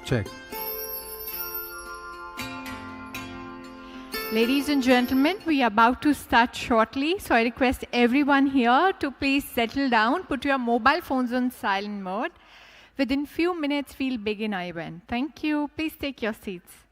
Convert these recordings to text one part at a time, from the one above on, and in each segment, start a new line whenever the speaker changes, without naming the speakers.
Check.
Ladies and gentlemen, we are about to start shortly, so I request everyone here to please settle down, put your mobile phones on silent mode. Within few minutes, we'll begin our event. Thank you. Please take your seats.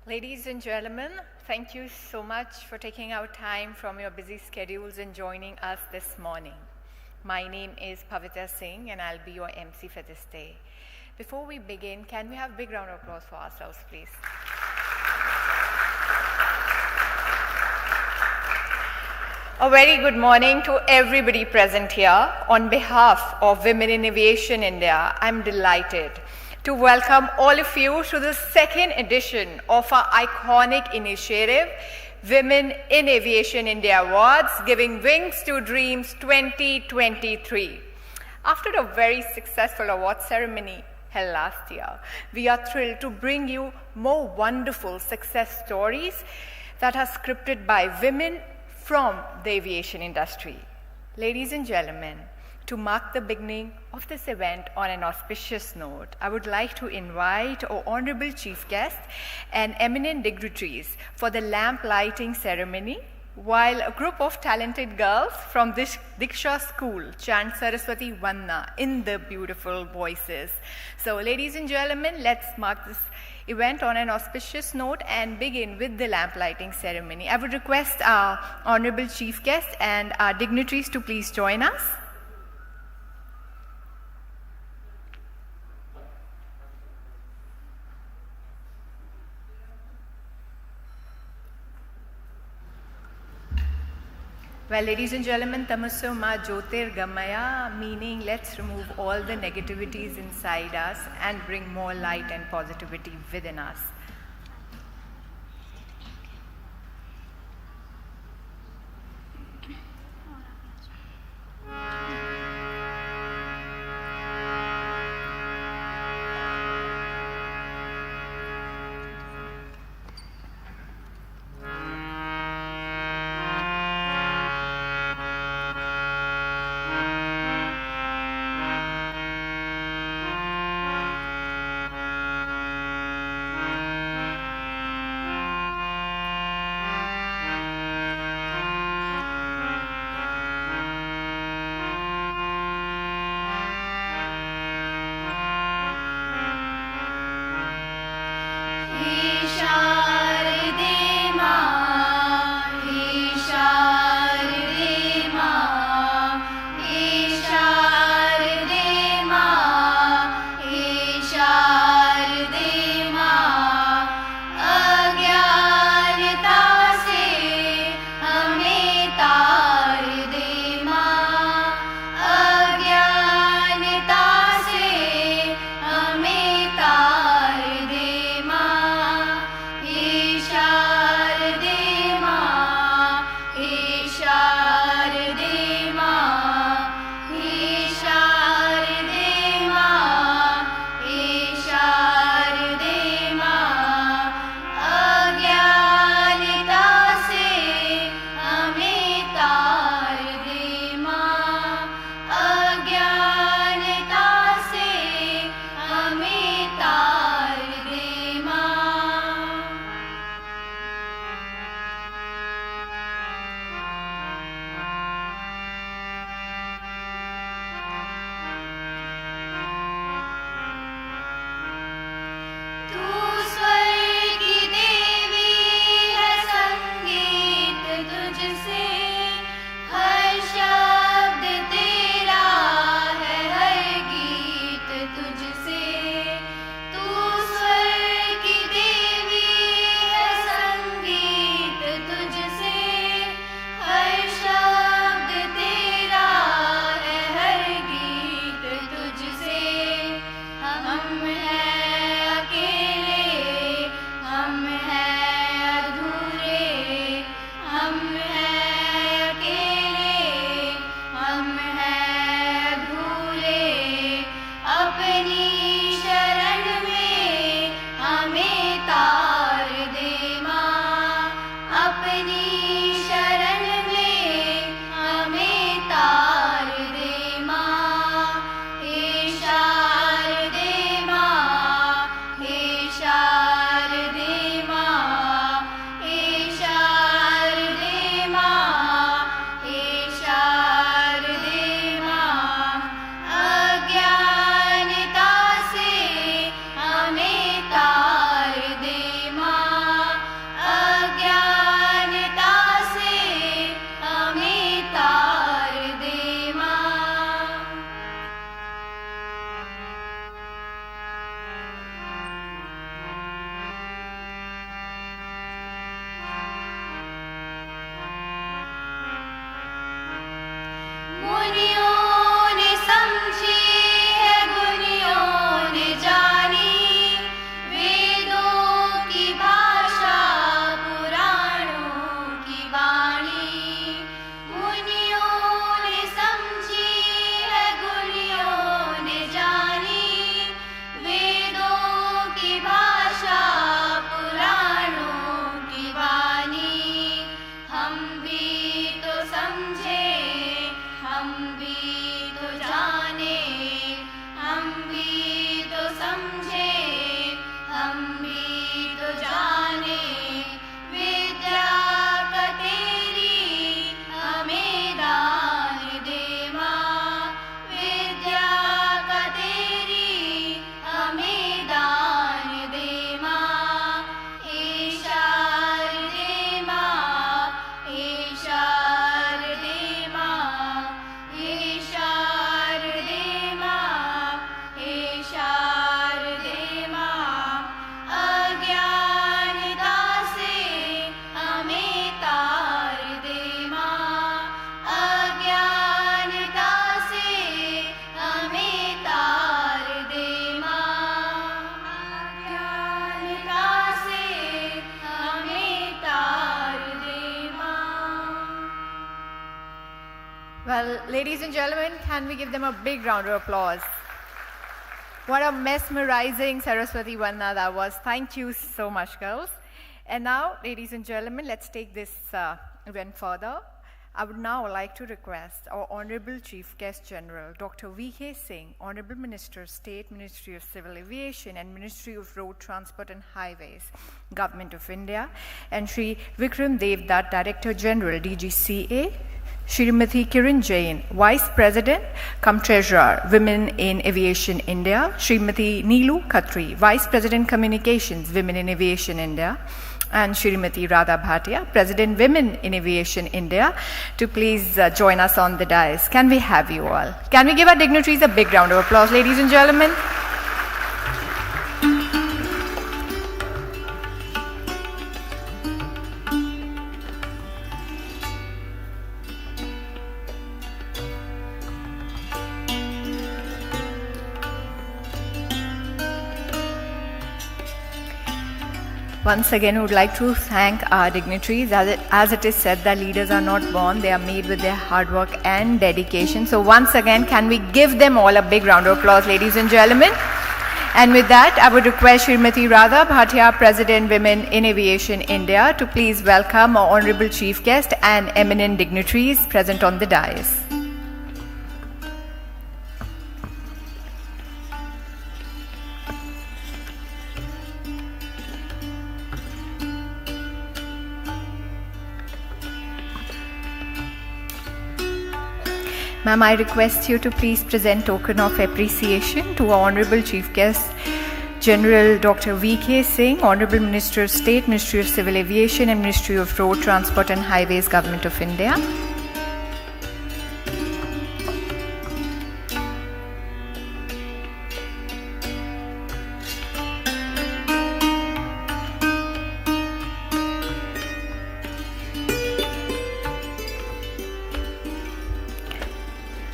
Ladies and gentlemen, thank you so much for taking out time from your busy schedules and joining us this morning. My name is Pavitra Singh and I'll be your MC for this day. Before we begin, can we have a big round of applause for ourselves, please? A very good morning to everybody present here. On behalf of Women in Aviation India, I'm delighted to welcome all of you to the second edition of our iconic initiative, Women in Aviation India Awards, Giving Wings to Dreams 2023. After a very successful award ceremony held last year, we are thrilled to bring you more wonderful success stories that are scripted by women from the aviation industry. Ladies and gentlemen, to mark the beginning of this event on an auspicious note, I would like to invite our honorable chief guest and eminent dignitaries for the lamp lighting ceremony, while a group of talented girls from this Diksha school chant Saraswati Vanna in the beautiful voices. So ladies and gentlemen, let's mark this event on an auspicious note and begin with the lamp lighting ceremony. I would request our honorable chief guest and our dignitaries to please join us. Well, ladies and gentlemen, Tamasya Ma Jyotirgamaya, meaning let's remove all the negativities inside us and bring more light and positivity within us. Well, ladies and gentlemen, can we give them a big round of applause? What a mesmerizing Saraswati Vanna that was. Thank you so much, girls. And now, ladies and gentlemen, let's take this event further. I would now like to request our Honorable Chief Guest General, Dr. V.K. Singh, Honorable Minister, State, Ministry of Civil Aviation and Ministry of Road Transport and Highways, Government of India, and Shri Vikram Devdutt, Director General, DGCA, Shrimati Kiran Jain, Vice President, cum Treasurer, Women in Aviation India, Shrimati Neelu Khatri, Vice President Communications, Women in Aviation India, and Shrimati Radha Bhatia, President, Women in Aviation India, to please join us on the dais. Can we have you all? Can we give our dignitaries a big round of applause, ladies and gentlemen? Once again, we would like to thank our dignitaries. As it is said that leaders are not born, they are made with their hard work and dedication. So once again, can we give them all a big round of applause, ladies and gentlemen? And with that, I would request Shrimati Radha Bhatia, President, Women in Aviation India, to please welcome our Honorable Chief Guest and eminent dignitaries present on the dais. Ma'am, I request you to please present token of appreciation to our Honorable Chief Guest General Dr. V.K. Singh, Honorable Minister of State, Ministry of Civil Aviation and Ministry of Road Transport and Highways, Government of India.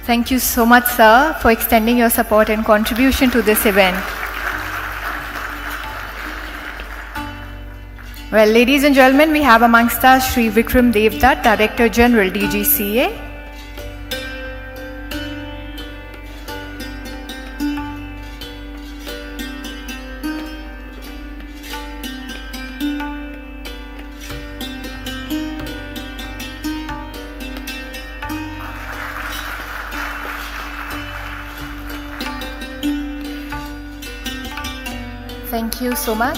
Thank you so much, sir, for extending your support and contribution to this event. Well, ladies and gentlemen, we have amongst us Shri Vikram Devdutt, Director General, DGCA. Thank you so much.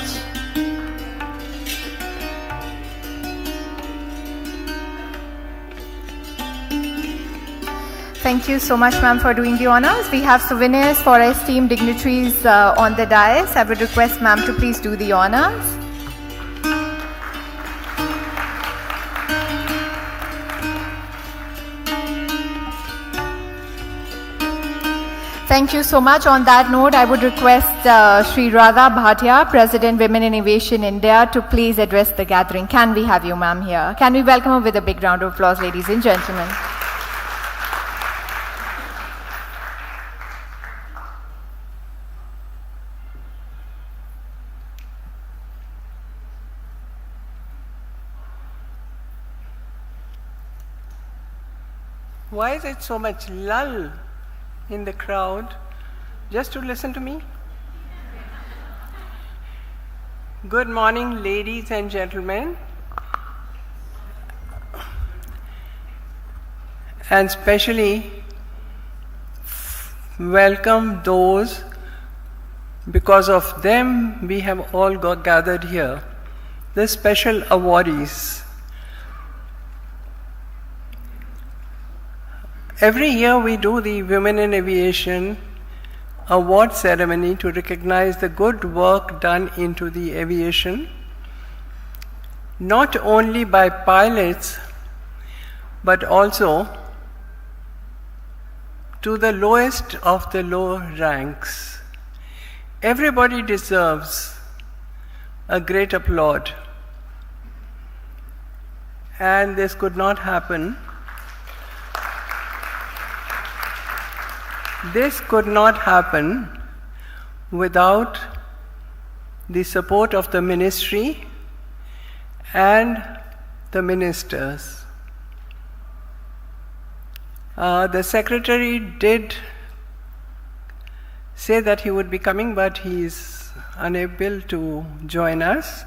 Thank you so much, ma'am, for doing the honors. We have souvenirs for our esteemed dignitaries on the dais. I would request ma'am to please do the honors. Thank you so much. On that note, I would request Shri Radha Bhatia, President, Women in Aviation India, to please address the gathering. Can we have you, ma'am, here? Can we welcome her with a big round of applause, ladies and gentlemen?
Why is it so much lull in the crowd just to listen to me? Good morning, ladies and gentlemen, and especially welcome those, because of them we have all gathered here, the special awardees. Every year we do the Women in Aviation award ceremony to recognize the good work done into the aviation, not only by pilots, but also to the lowest of the low ranks. Everybody deserves a great applaud. And this could not happen. This could not happen without the support of the ministry and the ministers. The secretary did say that he would be coming, but he is unable to join us.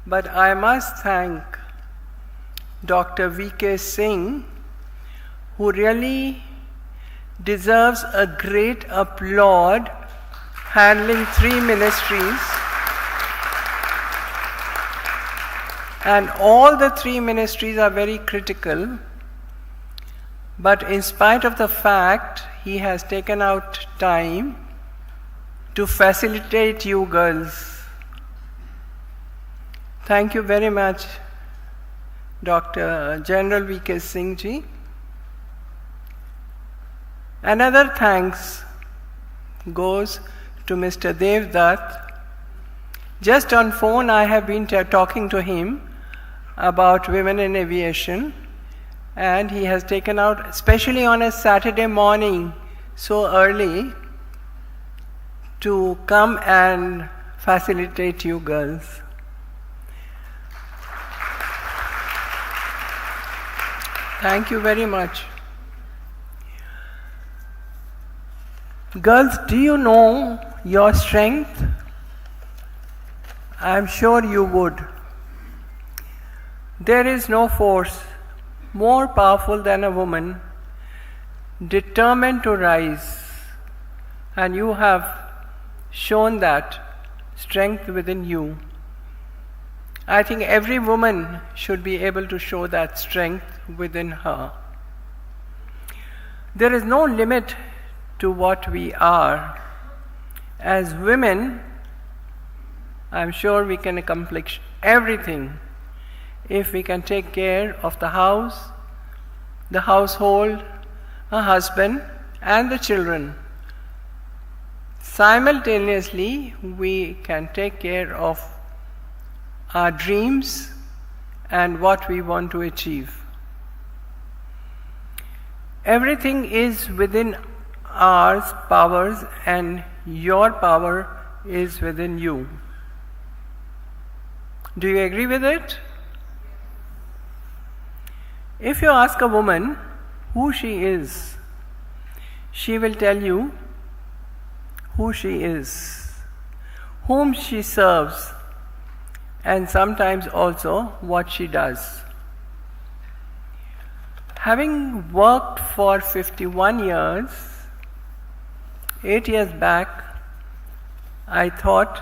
But I must thank Dr. V.K. Singh, who really deserves a great applaud, handling 3 ministries. And all the 3 ministries are very critical. But in spite of the fact, he has taken out time to facilitate you girls. Thank you very much, Dr. General V.K. Singh ji. Another thanks goes to Mr. Dev Dutt. Just on phone I have been talking to him about women in aviation, and he has taken out, especially on a Saturday morning so early, to come and facilitate you girls. Thank you very much. Girls, do you know your strength? I am sure you would. There is no force more powerful than a woman determined to rise, and you have shown that strength within you. I think every woman should be able to show that strength within her. There is no limit to what we are. As women, I'm sure we can accomplish everything if we can take care of the house, the household, a husband, and the children. Simultaneously, we can take care of our dreams and what we want to achieve. Everything is within our powers, and your power is within you. Do you agree with it? If you ask a woman who she is, she will tell you who she is, whom she serves, and sometimes also what she does. Having worked for 51 years, 8 years back, I thought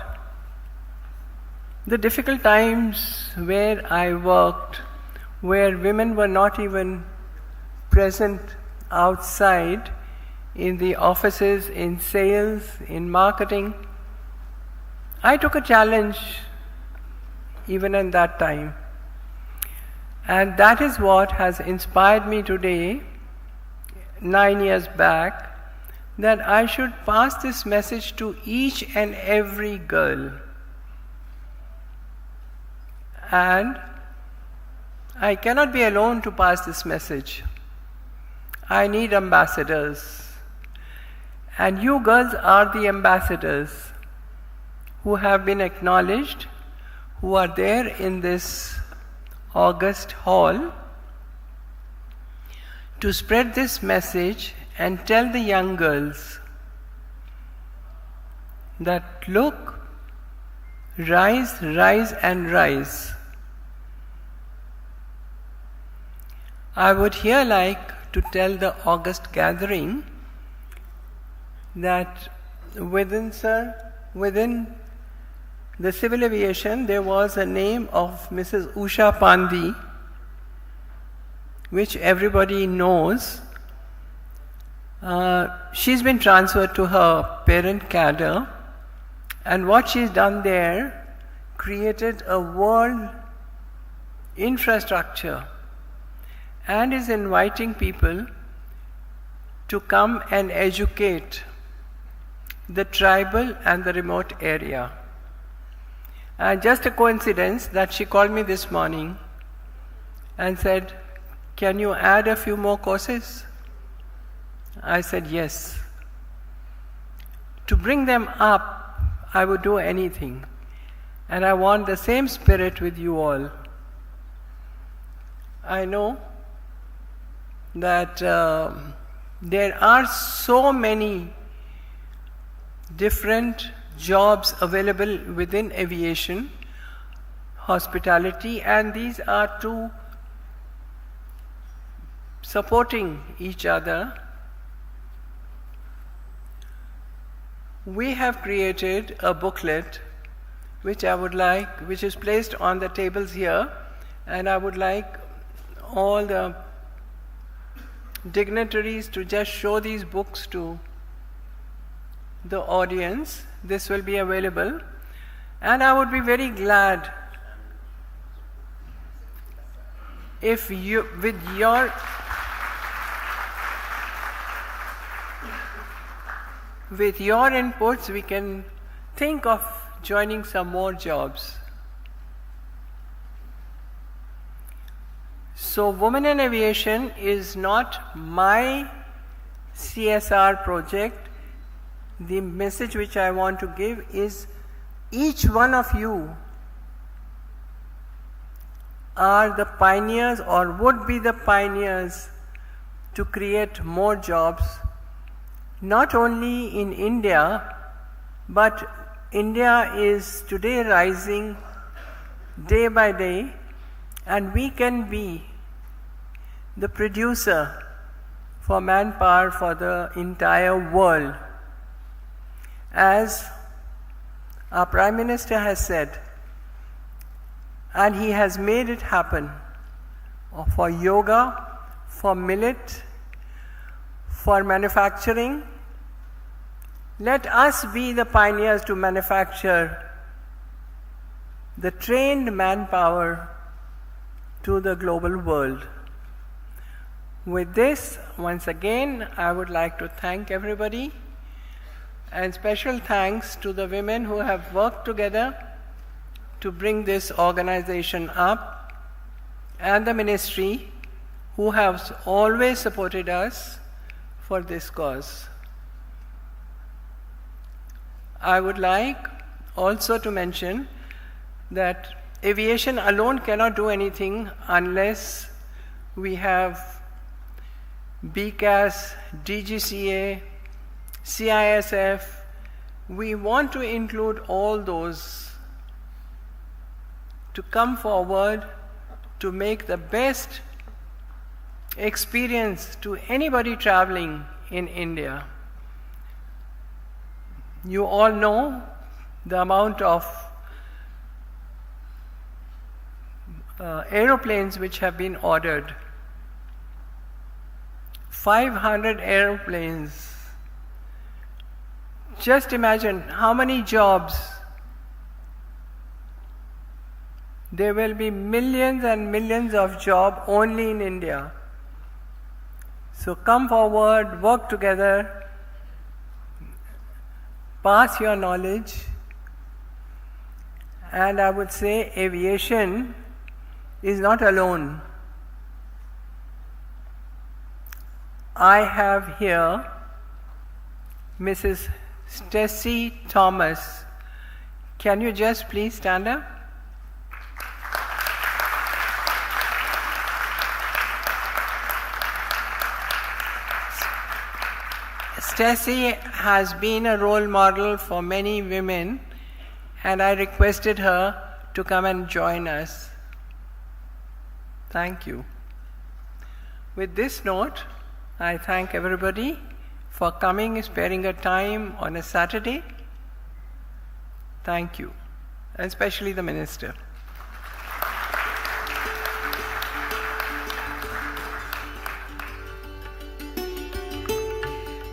the difficult times where I worked, where women were not even present outside in the offices, in sales, in marketing, I took a challenge even in that time. And that is what has inspired me today, 9 years back, that I should pass this message to each and every girl. And I cannot be alone to pass this message. I need ambassadors. And you girls are the ambassadors who have been acknowledged, who are there in this August hall to spread this message and tell the young girls that look, rise, rise and rise. I would here like to tell the August gathering that within the civil aviation there was a name of Mrs. Usha Pandey, which everybody knows. She's been transferred to her parent cadre, and what she's done there created a world infrastructure and is inviting people to come and educate the tribal and the remote area. And just a coincidence that she called me this morning and said, "Can you add a few more courses?" I said yes. To bring them up, I would do anything. And I want the same spirit with you all. I know that there are so many different jobs available within aviation, hospitality, and these are two supporting each other. We have created a booklet which is placed on the tables here, and I would like all the dignitaries to just show these books to the audience. This will be available, and I would be very glad if you, with your inputs, we can think of joining some more jobs. So Women in Aviation is not my CSR project. The message which I want to give is each one of you are the pioneers or would be the pioneers to create more jobs, not only in India, but India is today rising day by day, and we can be the producer for manpower for the entire world. As our Prime Minister has said, and he has made it happen, for yoga, for millet, for manufacturing. Let us be the pioneers to manufacture the trained manpower to the global world. With this, once again, I would like to thank everybody, and special thanks to the women who have worked together to bring this organization up, and the ministry who has always supported us for this cause. I would like also to mention that aviation alone cannot do anything unless we have BCAS, DGCA, CISF. We want to include all those to come forward to make the best experience to anybody traveling in India. You all know the amount of aeroplanes which have been ordered. 500 aeroplanes. Just imagine how many jobs. There will be millions and millions of jobs only in India. So come forward, work together, pass your knowledge, and I would say aviation is not alone. I have here Mrs. Stacy Thomas. Can you just please stand up? Stacy has been a role model for many women, and I requested her to come and join us. Thank you. With this note, I thank everybody for coming, sparing a time on a Saturday. Thank you, and especially the Minister.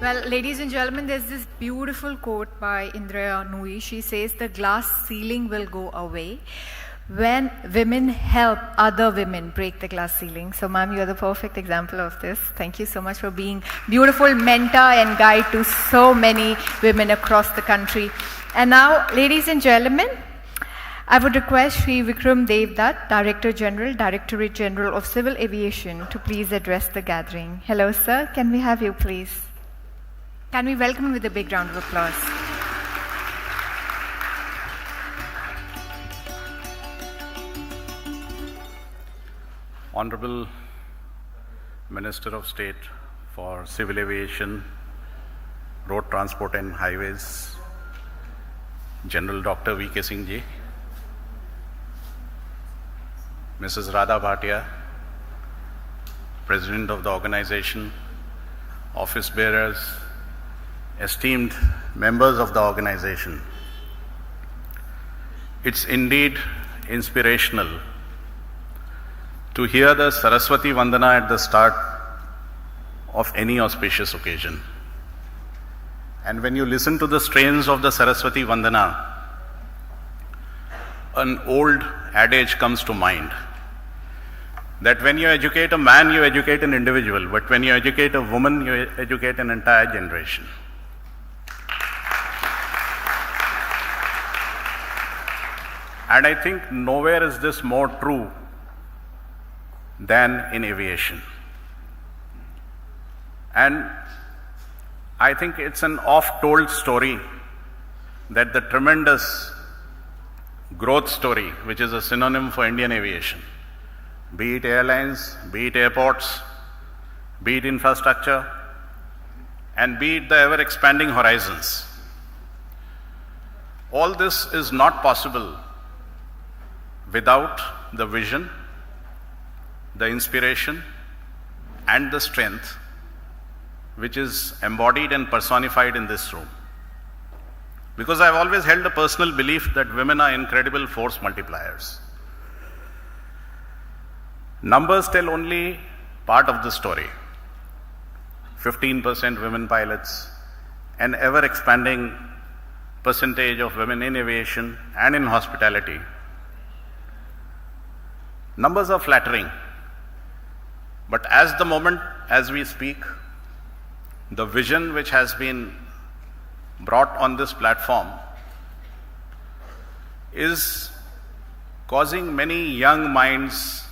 Well, ladies and gentlemen, there's this beautiful quote by Indira Nooyi. She says, "The glass ceiling will go away when women help other women break the glass ceiling." So, ma'am, you are the perfect example of this. Thank you so much for being beautiful mentor and guide to so many women across the country. And now, ladies and gentlemen, I would request Sri Vikram Devdutt, Directorate General of Civil Aviation, to please address the gathering. Hello, sir. Can we have you, please? Can we welcome him with a big round of applause?
Honorable Minister of State for Civil Aviation, Road Transport and Highways, General Dr. V.K. Singh ji, Mrs. Radha Bhatia, President of the organization, office bearers, esteemed members of the organization. It's indeed inspirational to hear the Saraswati Vandana at the start of any auspicious occasion. And when you listen to the strains of the Saraswati Vandana, an old adage comes to mind that when you educate a man, you educate an individual, but when you educate a woman, you educate an entire generation. And I think nowhere is this more true than in aviation. And I think it's an oft-told story that the tremendous growth story, which is a synonym for Indian aviation, be it airlines, be it airports, be it infrastructure, and be it the ever-expanding horizons. All this is not possible without the vision, the inspiration, and the strength which is embodied and personified in this room. Because I've always held a personal belief that women are incredible force multipliers. Numbers tell only part of the story. 15% women pilots, an ever-expanding percentage of women in aviation and in hospitality. Numbers are flattering, but as we speak, the vision which has been brought on this platform is causing many young minds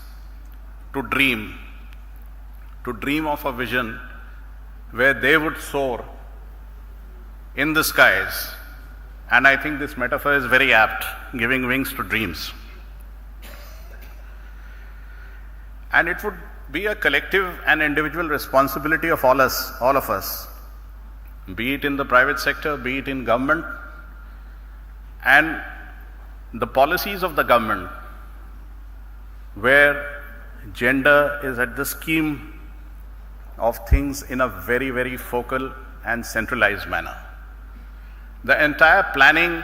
to dream of a vision where they would soar in the skies. And I think this metaphor is very apt, giving wings to dreams. And it would be a collective and individual responsibility of all of us, be it in the private sector, be it in government, and the policies of the government, where gender is at the scheme of things in a very, very focal and centralized manner. The entire planning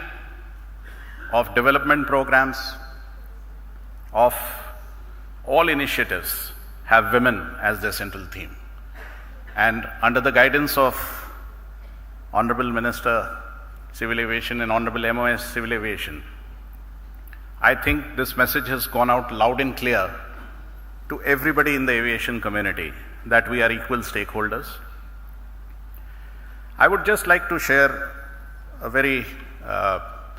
of development programs, of all initiatives, have women as their central theme. And under the guidance of Honorable Minister Civil Aviation and Honorable MOS Civil Aviation, I think this message has gone out loud and clear to everybody in the aviation community that we are equal stakeholders. I would just like to share a very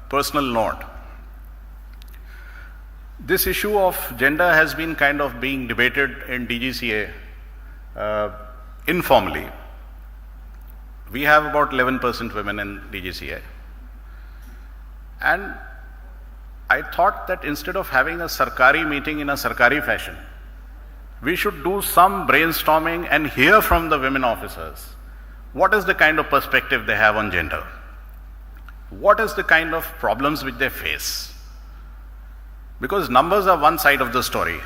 personal note. This issue of gender has been kind of being debated in DGCA informally. We have about 11% women in DGCA. And I thought that instead of having a Sarkari meeting in a Sarkari fashion, we should do some brainstorming and hear from the women officers what is the kind of perspective they have on gender, what is the kind of problems which they face. Because numbers are one side of the story,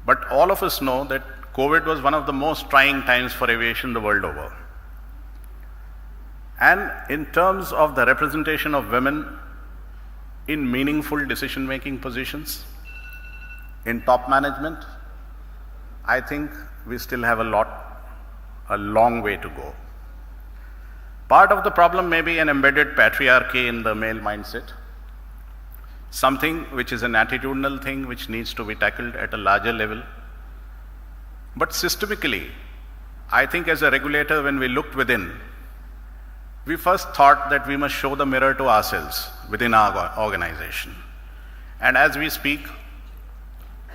but all of us know that COVID was one of the most trying times for aviation the world over. And in terms of the representation of women in meaningful decision-making positions, in top management, I think we still have a long way to go. Part of the problem may be an embedded patriarchy in the male mindset, something which is an attitudinal thing which needs to be tackled at a larger level. But systemically, I think as a regulator, when we looked within, we first thought that we must show the mirror to ourselves within our organization. And as we speak,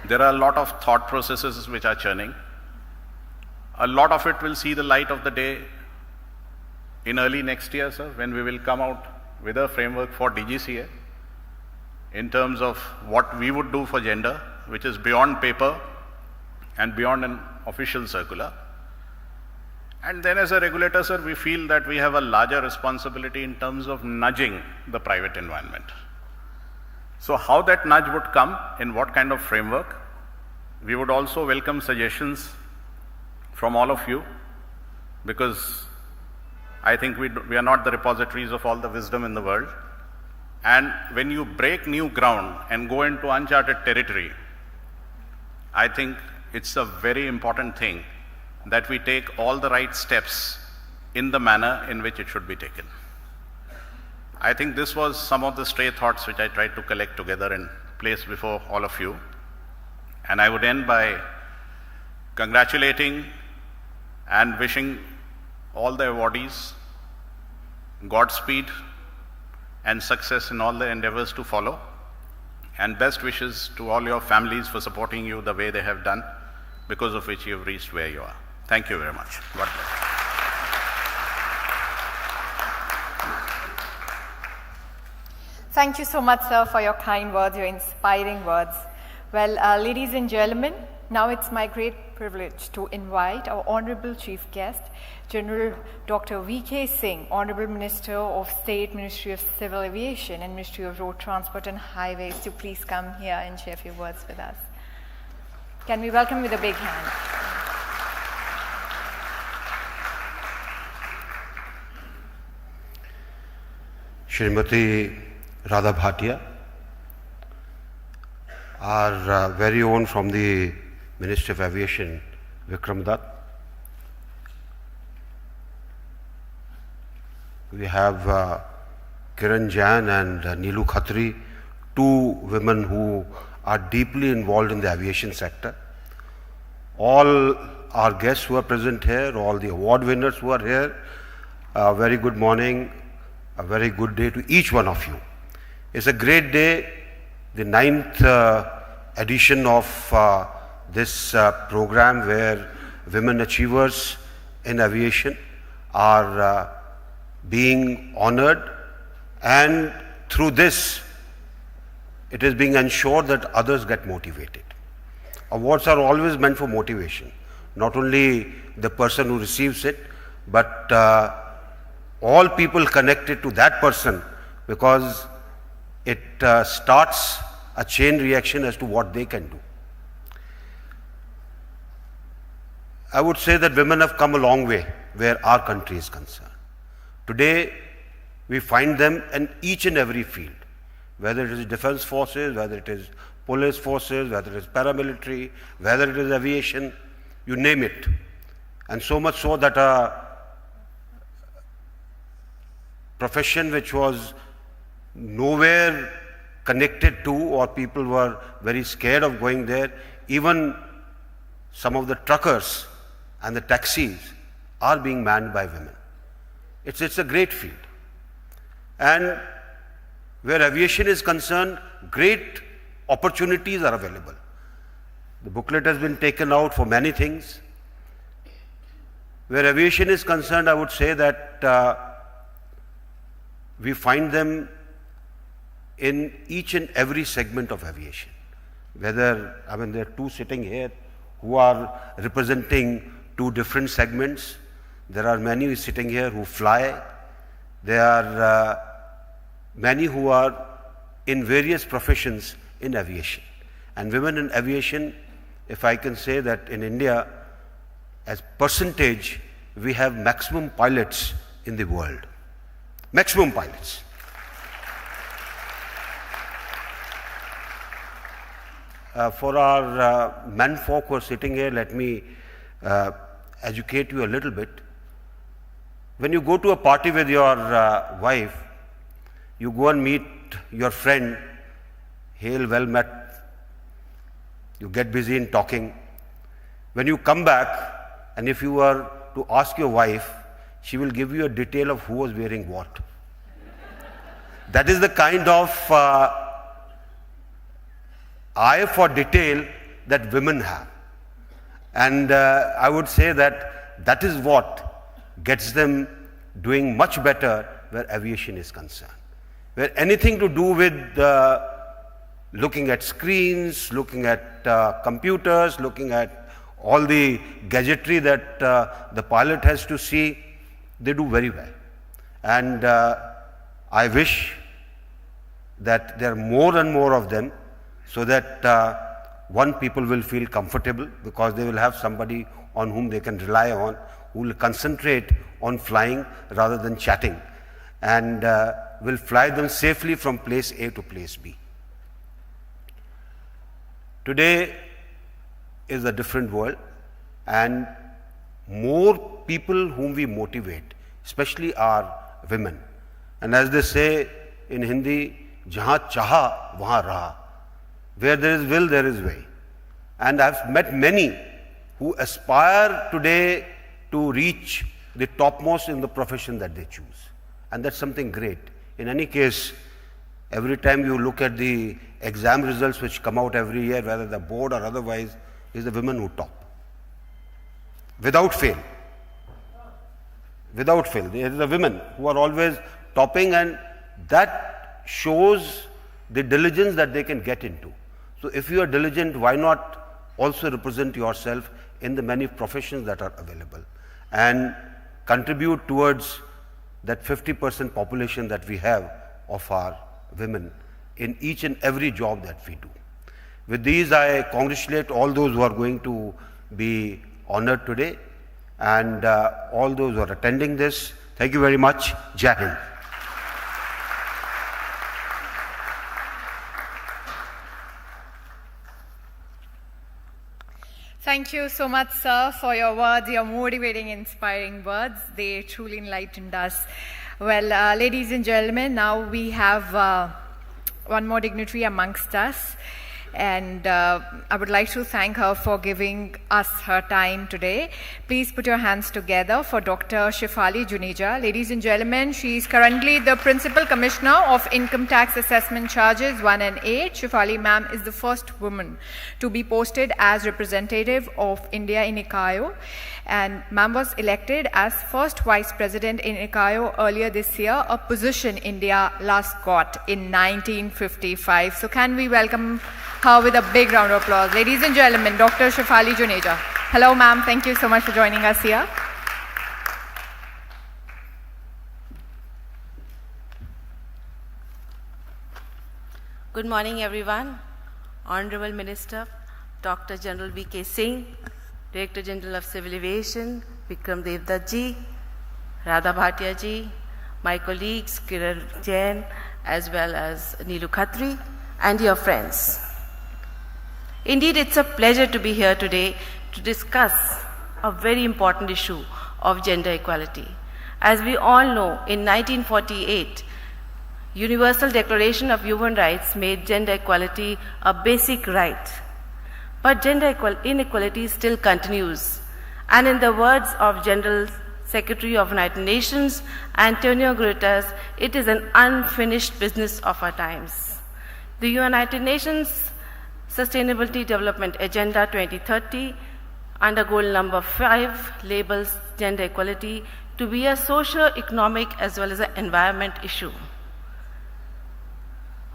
there are a lot of thought processes which are churning. A lot of it will see the light of the day in early next year, sir, when we will come out with a framework for DGCA in terms of what we would do for gender, which is beyond paper and beyond an official circular. And then as a regulator, sir, we feel that we have a larger responsibility in terms of nudging the private environment. So how that nudge would come, in what kind of framework, we would also welcome suggestions from all of you, because I think we are not the repositories of all the wisdom in the world. And when you break new ground and go into uncharted territory, I think it's a very important thing that we take all the right steps in the manner in which it should be taken. I think this was some of the stray thoughts which I tried to collect together and place before all of you. And I would end by congratulating and wishing all the awardees Godspeed and success in all the endeavors to follow, and best wishes to all your families for supporting you the way they have done, because of which you have reached where you are. Thank you very much. God bless.
Thank you so much, sir, for your kind words, your inspiring words. Well, ladies and gentlemen, now it's my great privilege to invite our Honorable Chief Guest, General Dr. V.K. Singh, Honorable Minister of State, Ministry of Civil Aviation and Ministry of Road Transport and Highways, to please come here and share a few words with us. Can we welcome with a big hand?
Shrimati Radha Bhatia, our very own from the Ministry of Aviation, Vikram Dutt. We have Kiran Jain and Neelu Khatri, two women who are deeply involved in the aviation sector. All our guests who are present here, all the award winners who are here, a very good morning, a very good day to each one of you. It's a great day, the 9th edition of this program where women achievers in aviation are being honored, and through this it is being ensured that others get motivated. Awards are always meant for motivation, not only the person who receives it, but all people connected to that person, because it starts a chain reaction as to what they can do. I would say that women have come a long way where our country is concerned. Today, we find them in each and every field, whether it is defense forces, whether it is police forces, whether it is paramilitary, whether it is aviation, you name it. And so much so that a profession which was nowhere connected to, or people were very scared of going there, even some of the truckers and the taxis are being manned by women. It's a great field. And where aviation is concerned, great opportunities are available. The booklet has been taken out for many things. Where aviation is concerned, I would say that we find them in each and every segment of aviation. Whether, there are two sitting here who are representing two different segments. There are many sitting here who fly. There are many who are in various professions in aviation. And women in aviation, if I can say that in India, as percentage, we have maximum pilots in the world. Maximum pilots. For our men folk who are sitting here, let me educate you a little bit. When you go to a party with your wife, you go and meet your friend, hail, well met, you get busy in talking. When you come back, and if you were to ask your wife, she will give you a detail of who was wearing what. That is the kind of eye for detail that women have. And I would say that that is what gets them doing much better where aviation is concerned. Where anything to do with looking at screens, looking at computers, looking at all the gadgetry that the pilot has to see, they do very well. And I wish that there are more and more of them, so that people will feel comfortable, because they will have somebody on whom they can rely on, who will concentrate on flying rather than chatting, and will fly them safely from place A to place B. Today is a different world, and more people whom we motivate, especially are women. And as they say in Hindi, jahan chaha wahan raha. Where there is will, there is way. And I've met many who aspire today to reach the topmost in the profession that they choose. And that's something great. In any case, every time you look at the exam results which come out every year, whether the board or otherwise, is the women who top. Without fail. Without fail. There is the women who are always topping, and that shows the diligence that they can get into. So if you are diligent, why not also represent yourself in the many professions that are available and contribute towards that 50% population that we have of our women in each and every job that we do. With these, I congratulate all those who are going to be honored today, and all those who are attending this. Thank you very much. Jai Hind.
Thank you so much, sir, for your words, your motivating, inspiring words. They truly enlightened us. Well, ladies and gentlemen, now we have one more dignitary amongst us. And I would like to thank her for giving us her time today. Please put your hands together for Dr. Shefali Juneja. Ladies and gentlemen, she is currently the Principal Commissioner of Income Tax Assessment Charges 1 and 8. Shefali ma'am is the first woman to be posted as representative of India in ICAO. And ma'am was elected as first Vice President in ICAO earlier this year, a position India last got in 1955. So can we welcome her with a big round of applause. Ladies and gentlemen, Dr. Shefali Juneja. Hello ma'am, thank you so much for joining us here.
Good morning everyone. Honorable Minister, Dr. General V.K. Singh, Director General of Civil Aviation, Vikram Devdutt ji, Radha Bhatia ji, my colleagues Kiran Jain as well as Neelu Khatri, and your friends. Indeed, it's a pleasure to be here today to discuss a very important issue of gender equality. As we all know, in 1948, Universal Declaration of Human Rights made gender equality a basic right. But gender inequality still continues. And in the words of General Secretary of United Nations, Antonio Guterres, it is an unfinished business of our times. The United Nations Sustainability Development Agenda 2030, under goal number 5, labels gender equality to be a socio-economic as well as an environment issue.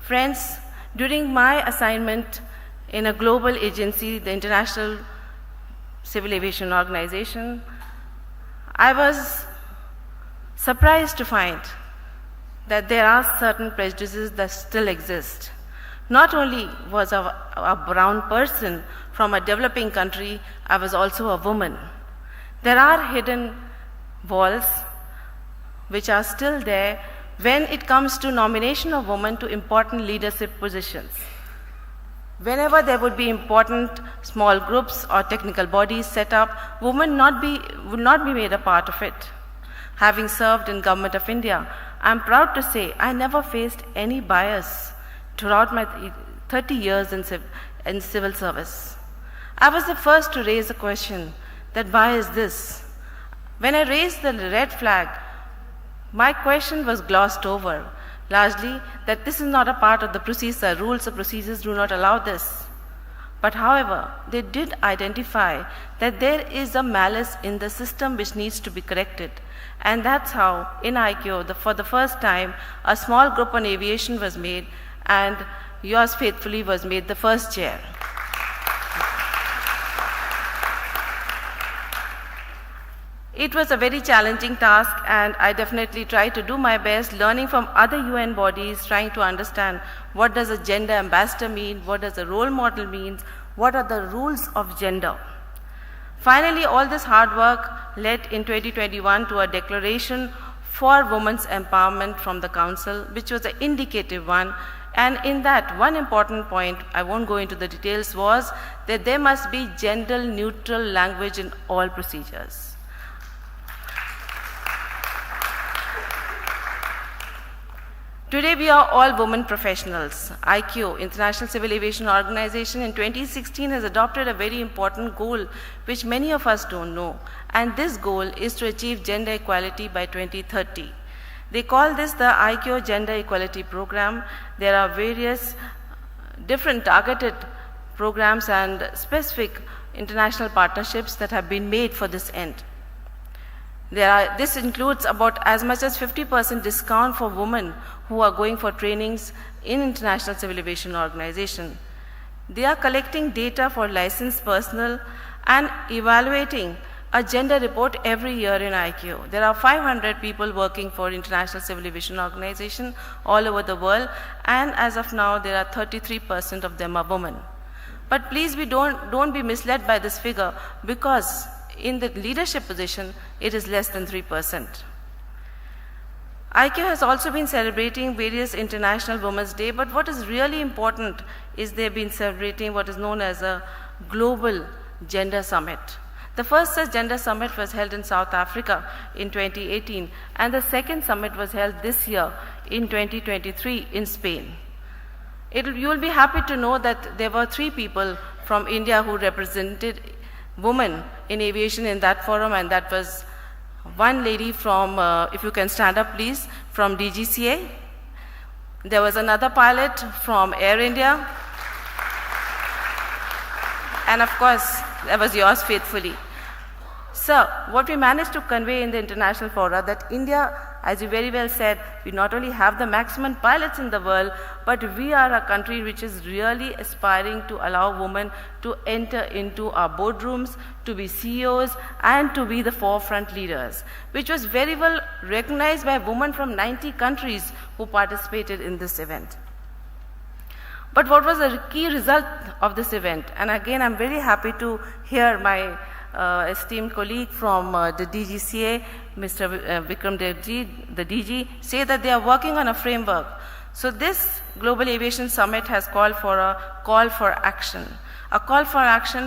Friends, during my assignment in a global agency, the International Civil Aviation Organization, I was surprised to find that there are certain prejudices that still exist. Not only was I a brown person from a developing country, I was also a woman. There are hidden walls which are still there when it comes to nomination of women to important leadership positions. Whenever there would be important small groups or technical bodies set up, women would not be made a part of it. Having served in Government of India, I am proud to say I never faced any bias throughout my 30 years in civil service. I was the first to raise a question that why is this? When I raised the red flag, my question was glossed over, largely that this is not a part of the procedure, rules or procedures do not allow this. But however, they did identify that there is a malice in the system which needs to be corrected. And that's how in ICAO, for the first time, a small group on aviation was made, and yours faithfully was made the first chair. It was a very challenging task, and I definitely tried to do my best, learning from other UN bodies, trying to understand what does a gender ambassador mean, what does a role model mean, what are the rules of gender. Finally, all this hard work led in 2021 to a declaration for women's empowerment from the Council, which was an indicative one. And in that, one important point, I won't go into the details, was that there must be gender-neutral language in all procedures. Today we are all women professionals. ICAO, International Civil Aviation Organization, in 2016 has adopted a very important goal which many of us don't know. And this goal is to achieve gender equality by 2030. They call this the ICAO Gender Equality Program. There are various different targeted programs and specific international partnerships that have been made for this end. This includes about as much as 50% discount for women who are going for trainings in International Civil Aviation Organization. They are collecting data for licensed personnel and evaluating a gender report every year in ICAO. There are 500 people working for International Civil Aviation Organization all over the world, and as of now, there are 33% of them are women. But please don't be misled by this figure, because in the leadership position, it is less than 3%. ICAO has also been celebrating various International Women's Day, but what is really important is they've been celebrating what is known as a Global Gender Summit. The first such gender summit was held in South Africa in 2018, and the second summit was held this year in 2023 in Spain. You will be happy to know that there were 3 people from India who represented women in aviation in that forum, and that was one lady from, if you can stand up please, from DGCA. There was another pilot from Air India. And of course, that was yours faithfully. So, what we managed to convey in the international fora that India, as you very well said, we not only have the maximum pilots in the world, but we are a country which is really aspiring to allow women to enter into our boardrooms, to be CEOs, and to be the forefront leaders, which was very well recognized by women from 90 countries who participated in this event. But what was the key result of this event? And again, I'm very happy to hear my esteemed colleague from the DGCA, Mr. Vikram Devji, the DG, say that they are working on a framework. So this Global Aviation Summit has called for a call for action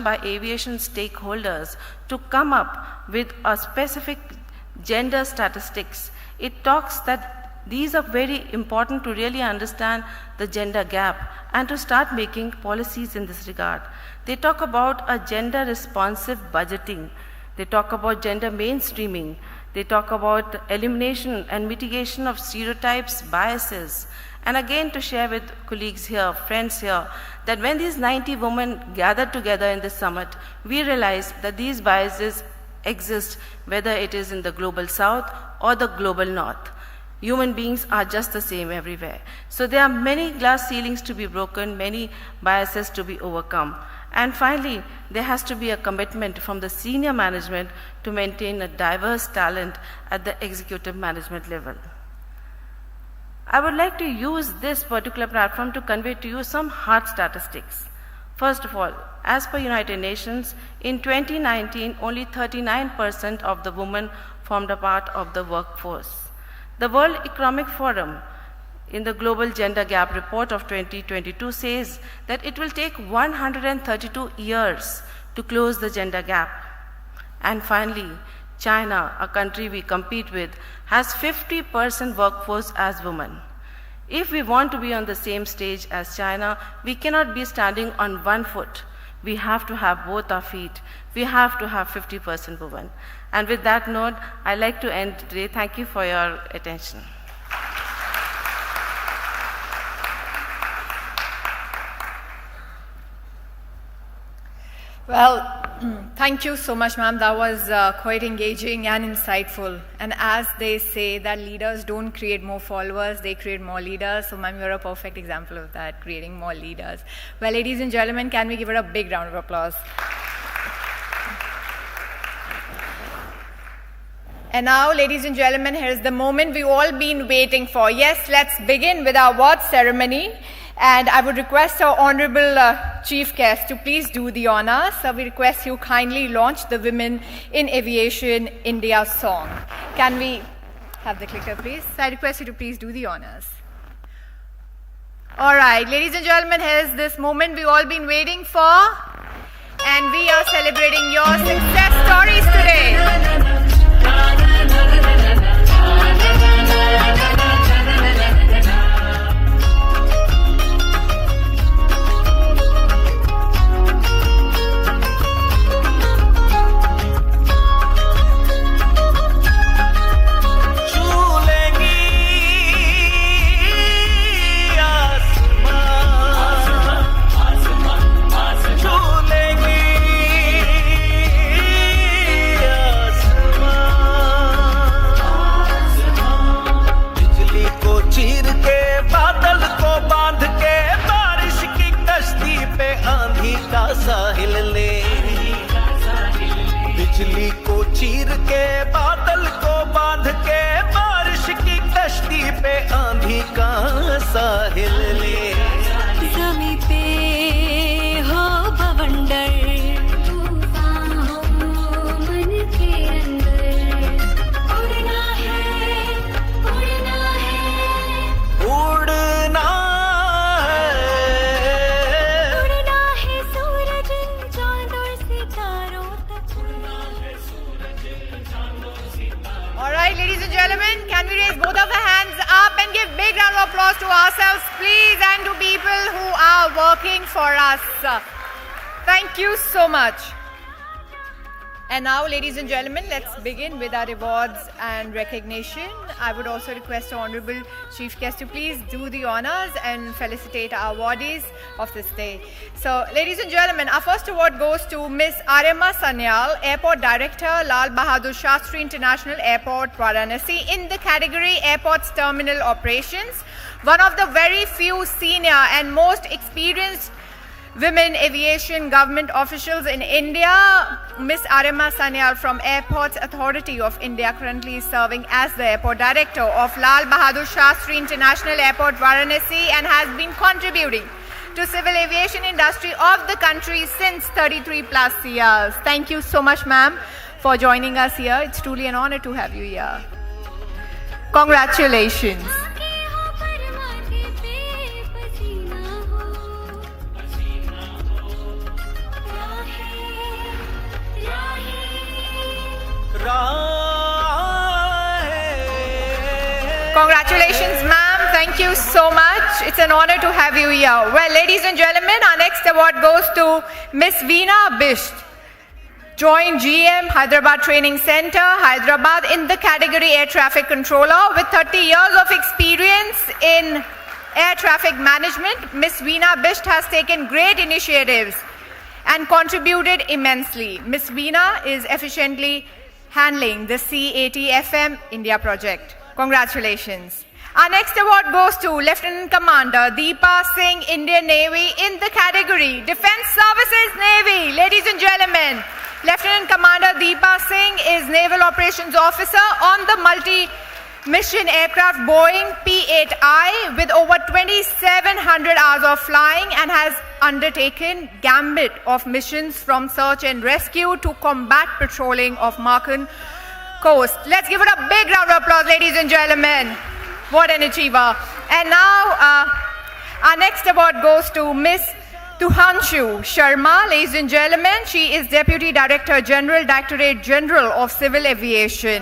by aviation stakeholders to come up with a specific gender statistics. It talks that these are very important to really understand the gender gap and to start making policies in this regard. They talk about a gender responsive budgeting. They talk about gender mainstreaming. They talk about elimination and mitigation of stereotypes, biases. And again, to share with colleagues here, friends here, that when these 90 women gathered together in this summit, we realized that these biases exist whether it is in the global south or the global north. Human beings are just the same everywhere. So there are many glass ceilings to be broken, many biases to be overcome. And finally, there has to be a commitment from the senior management to maintain a diverse talent at the executive management level. I would like to use this particular platform to convey to you some hard statistics. First of all, as per United Nations, in 2019, only 39% of the women formed a part of the workforce. The World Economic Forum, in the Global Gender Gap Report of 2022, says that it will take 132 years to close the gender gap. And finally, China, a country we compete with, has 50% workforce as women. If we want to be on the same stage as China, we cannot be standing on one foot. We have to have both our feet. We have to have 50% women. And with that note, I'd like to end today. Thank you for your attention.
Well, thank you so much, ma'am. That was quite engaging and insightful. And as they say that leaders don't create more followers, they create more leaders. So, ma'am, you're a perfect example of that, creating more leaders. Well, ladies and gentlemen, can we give her a big round of applause? And now, ladies and gentlemen, here is the moment we've all been waiting for. Yes, let's begin with our award ceremony. And I would request our Honorable Chief Guest to please do the honors. So we request you kindly launch the Women in Aviation India song. Can we have the clicker, please? So I request you to please do the honors. All right, ladies and gentlemen, here's this moment we've all been waiting for. And we are celebrating your success stories today.
बिजली को चीर के बादल को बांध के बारिश की कश्ती पे आंधी का साहिल ले
ज़मीं पे हो बवंडर तूफान हो मन के अंदर उड़ना है उड़ना है
उड़ना
है सूरज चांद और सितारों तक
All right, ladies and gentlemen, can we raise both of our hands up and give big round of applause to ourselves, please, and to people who are working for us. Thank you so much. And now, ladies and gentlemen, let's begin with our awards and recognition. I would also request the Honorable Chief Guest to please do the honors and felicitate our awardees of this day. So, ladies and gentlemen, our first award goes to Ms. Arima Sanyal, Airport Director, Lal Bahadur Shastri International Airport, Varanasi, in the category Airports Terminal Operations. One of the very few senior and most experienced women aviation government officials in India, Ms. Arima Sanyal from Airports Authority of India currently is serving as the Airport Director of Lal Bahadur Shastri International Airport, Varanasi, and has been contributing to civil aviation industry of the country since 33 plus years. Thank you so much, ma'am, for joining us here. It's truly an honor to have you here. Congratulations. Congratulations, ma'am. Thank you so much. It's an honor to have you here. Well, ladies and gentlemen, our next award goes to Miss Veena Bisht, Joint GM, Hyderabad Training Center, Hyderabad, in the category Air Traffic Controller. With 30 years of experience in air traffic management, Miss Veena Bisht has taken great initiatives and contributed immensely. Miss Veena is efficiently handling the C80FM India project. Congratulations. Our next award goes to Lieutenant Commander Deepa Singh, Indian Navy, in the category Defense Services Navy. Ladies and gentlemen, Lieutenant Commander Deepa Singh is Naval Operations Officer on the multi-mission aircraft Boeing P-8I with over 2,700 hours of flying and has undertaken gambit of missions from search and rescue to combat patrolling of Marken coast. Let's give it a big round of applause, ladies and gentlemen. What an achiever. And now, our next award goes to Miss Tuhanshu Sharma. Ladies and gentlemen, she is Deputy Director General, Directorate General of Civil Aviation.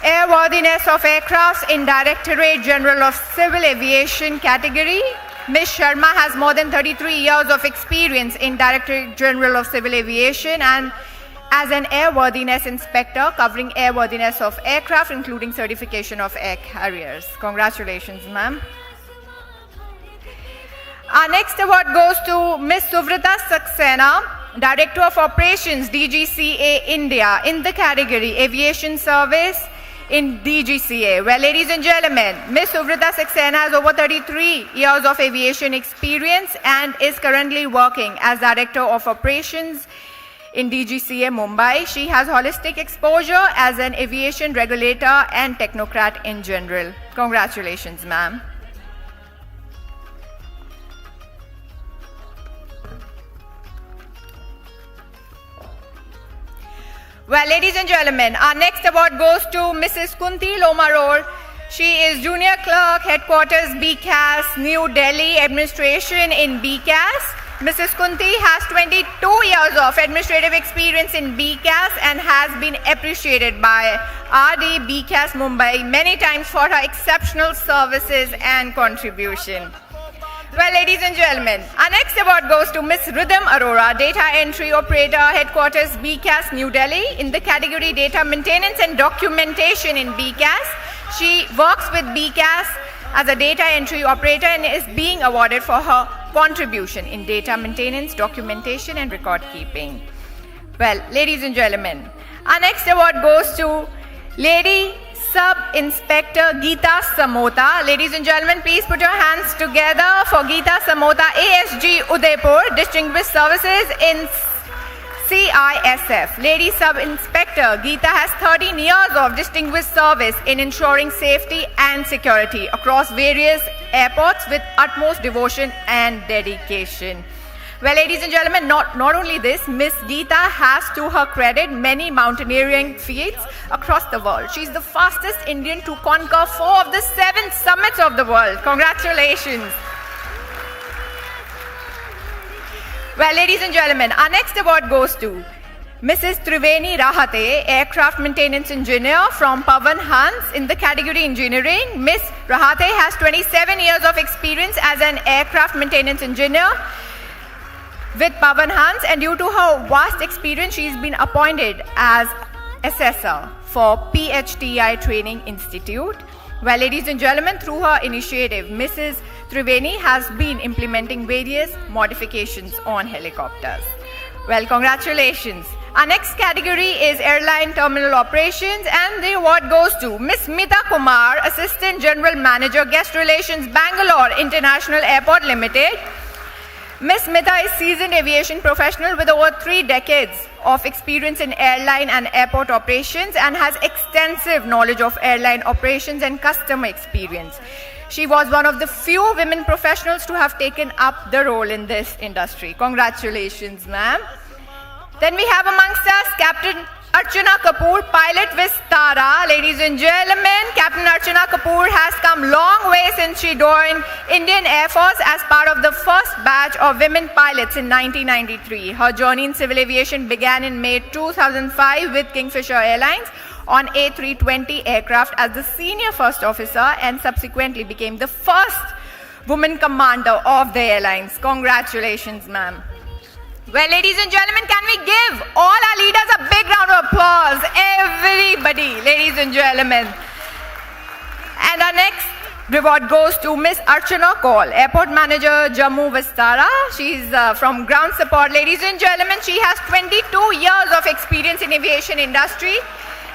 Airworthiness of Aircrafts in Directorate General of Civil Aviation category. Ms. Sharma has more than 33 years of experience in Directorate General of Civil Aviation and as an airworthiness inspector covering airworthiness of aircraft, including certification of air carriers. Congratulations, ma'am. Our next award goes to Ms. Suvrata Saxena, Director of Operations, DGCA India, in the category Aviation Service in DGCA. Well, ladies and gentlemen, Ms. Suvrata Saxena has over 33 years of aviation experience and is currently working as Director of Operations in DGCA Mumbai. She has holistic exposure as an aviation regulator and technocrat in general. Congratulations, ma'am. Well, ladies and gentlemen, our next award goes to Mrs. Kunti Lomaror. She is Junior Clerk, Headquarters, BCAS, New Delhi, Administration in BCAS. Mrs. Kunti has 22 years of administrative experience in BCAS and has been appreciated by RD BCAS Mumbai many times for her exceptional services and contribution. Well, ladies and gentlemen, our next award goes to Ms. Rhythm Arora, Data Entry Operator, Headquarters, BCAS, New Delhi, in the category Data Maintenance and Documentation in BCAS. She works with BCAS as a data entry operator and is being awarded for her contribution in data maintenance, documentation, and record keeping. Well, ladies and gentlemen, our next award goes to Lady Sub-Inspector Geeta Samota. Ladies and gentlemen, please put your hands together for Geeta Samota, ASG Udaipur, Distinguished Services in CISF. Lady Sub-Inspector Geeta has 13 years of distinguished service in ensuring safety and security across various airports with utmost devotion and dedication. Well, ladies and gentlemen, not only this, Miss Geeta has to her credit many mountaineering feats across the world. She's the fastest Indian to conquer 4 of the 7 summits of the world. Congratulations. Well, ladies and gentlemen, our next award goes to Mrs. Triveni Rahate, Aircraft Maintenance Engineer from Pavan Hans in the category Engineering. Miss Rahate has 27 years of experience as an aircraft maintenance engineer with Pavan Hans, and due to her vast experience, she's been appointed as assessor for PHTI Training Institute. Well, ladies and gentlemen, through her initiative, Mrs. Triveni has been implementing various modifications on helicopters. Well, congratulations. Our next category is Airline Terminal Operations, and the award goes to Miss Smita Kumar, Assistant General Manager, Guest Relations, Bangalore International Airport Limited. Ms. Smita is seasoned aviation professional with over 3 decades of experience in airline and airport operations and has extensive knowledge of airline operations and customer experience. She was one of the few women professionals to have taken up the role in this industry. Congratulations, ma'am. Then we have amongst us Captain Archana Kapoor, pilot Vistara. Ladies and gentlemen, Captain Archana Kapoor has come long way since she joined Indian Air Force as part of the first batch of women pilots in 1993. Her journey in civil aviation began in May 2005 with Kingfisher Airlines on A320 aircraft as the senior first officer and subsequently became the first woman commander of the airlines. Congratulations, ma'am. Well, ladies and gentlemen, can we give all our leaders a big round of applause? Everybody, ladies and gentlemen. And our next reward goes to Miss Archana Kaul, Airport Manager, Jammu Vistara. She's from ground support. Ladies and gentlemen, she has 22 years of experience in aviation industry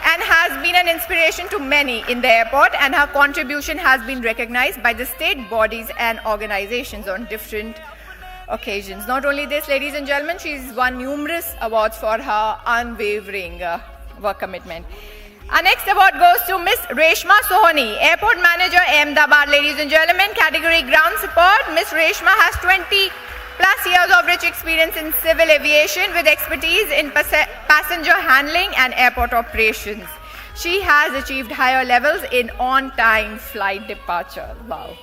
and has been an inspiration to many in the airport, and her contribution has been recognized by the state bodies and organizations on different occasions. Not only this, ladies and gentlemen, she's won numerous awards for her unwavering work commitment. Our next award goes to Miss Reshma Sohani, Airport Manager, Ahmedabad. Ladies and gentlemen, category ground support. Miss Reshma has 20 plus years of rich experience in civil aviation with expertise in passenger handling and airport operations. She has achieved higher levels in on-time flight departure. Wow.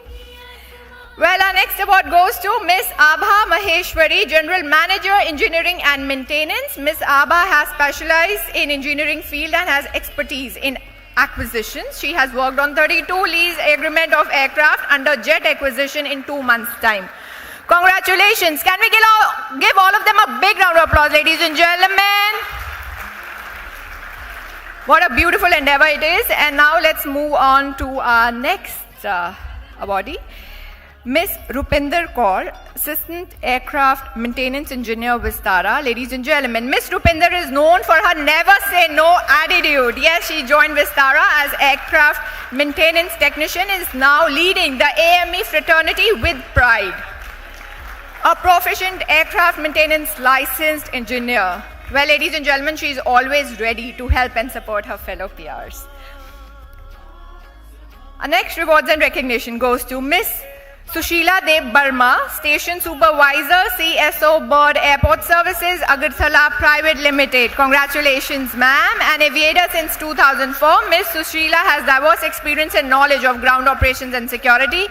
Well, our next award goes to Miss Abha Maheshwari, General Manager, Engineering and Maintenance. Miss Abha has specialized in engineering field and has expertise in acquisitions. She has worked on 32 lease agreement of aircraft under jet acquisition in 2 months' time. Congratulations. Can we give all of them a big round of applause, ladies and gentlemen? What a beautiful endeavor it is. And now let's move on to our next awardee. Miss Rupinder Kaur, Assistant Aircraft Maintenance Engineer, Vistara. Ladies and gentlemen, Miss Rupinder is known for her never say no attitude. Yes, she joined Vistara as Aircraft Maintenance Technician and is now leading the AME fraternity with pride. A proficient aircraft maintenance licensed engineer. Well, ladies and gentlemen, she is always ready to help and support her fellow peers. Our next rewards and recognition goes to Miss Sushila Deb Burma, Station Supervisor, CSO Bird Airport Services, Agartala Private Limited. Congratulations, ma'am. An aviator since 2004, Miss Sushila has diverse experience and knowledge of ground operations and security.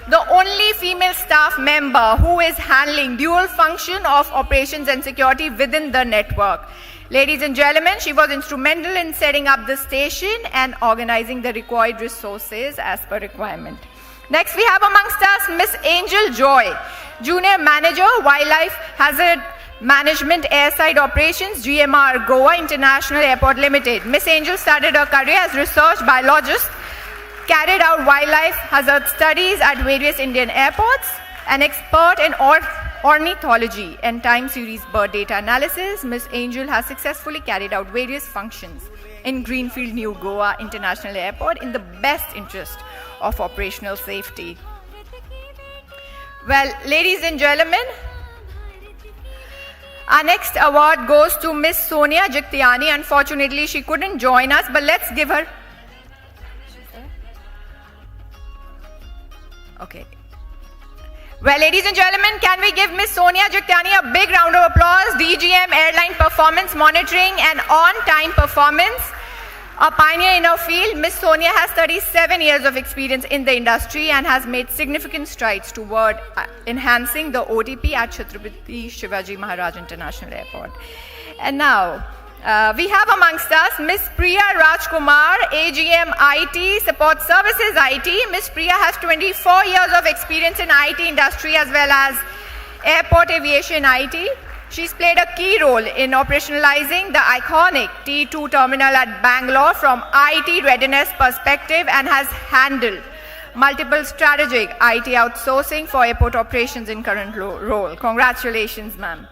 The only female staff member who is handling dual function of operations and security within the network. Ladies and gentlemen, she was instrumental in setting up the station and organizing the required resources as per requirement. Next, we have amongst us Miss Angel Joy, Junior Manager, Wildlife Hazard Management Airside Operations, GMR Goa International Airport Limited. Miss Angel started her career as research biologist, carried out wildlife hazard studies at various Indian airports, an expert in ornithology and time series bird data analysis. Miss Angel has successfully carried out various functions in Greenfield New Goa International Airport in the best interest of operational safety. Well, ladies and gentlemen, our next award goes to Miss Sonia Jiktiani. Unfortunately, she couldn't join us, but let's give her... Okay. Well, ladies and gentlemen, can we give Miss Sonia Jiktiani a big round of applause? DGM Airline Performance Monitoring and On-Time Performance. A pioneer in her field, Miss Sonia has 37 years of experience in the industry and has made significant strides toward enhancing the OTP at Chhatrapati Shivaji Maharaj International Airport. And now, we have amongst us Miss Priya Rajkumar, AGM IT, Support Services IT. Miss Priya has 24 years of experience in IT industry as well as airport aviation IT. She's played a key role in operationalizing the iconic T2 terminal at Bangalore from IT readiness perspective and has handled multiple strategic IT outsourcing for airport operations in current role. Congratulations, ma'am.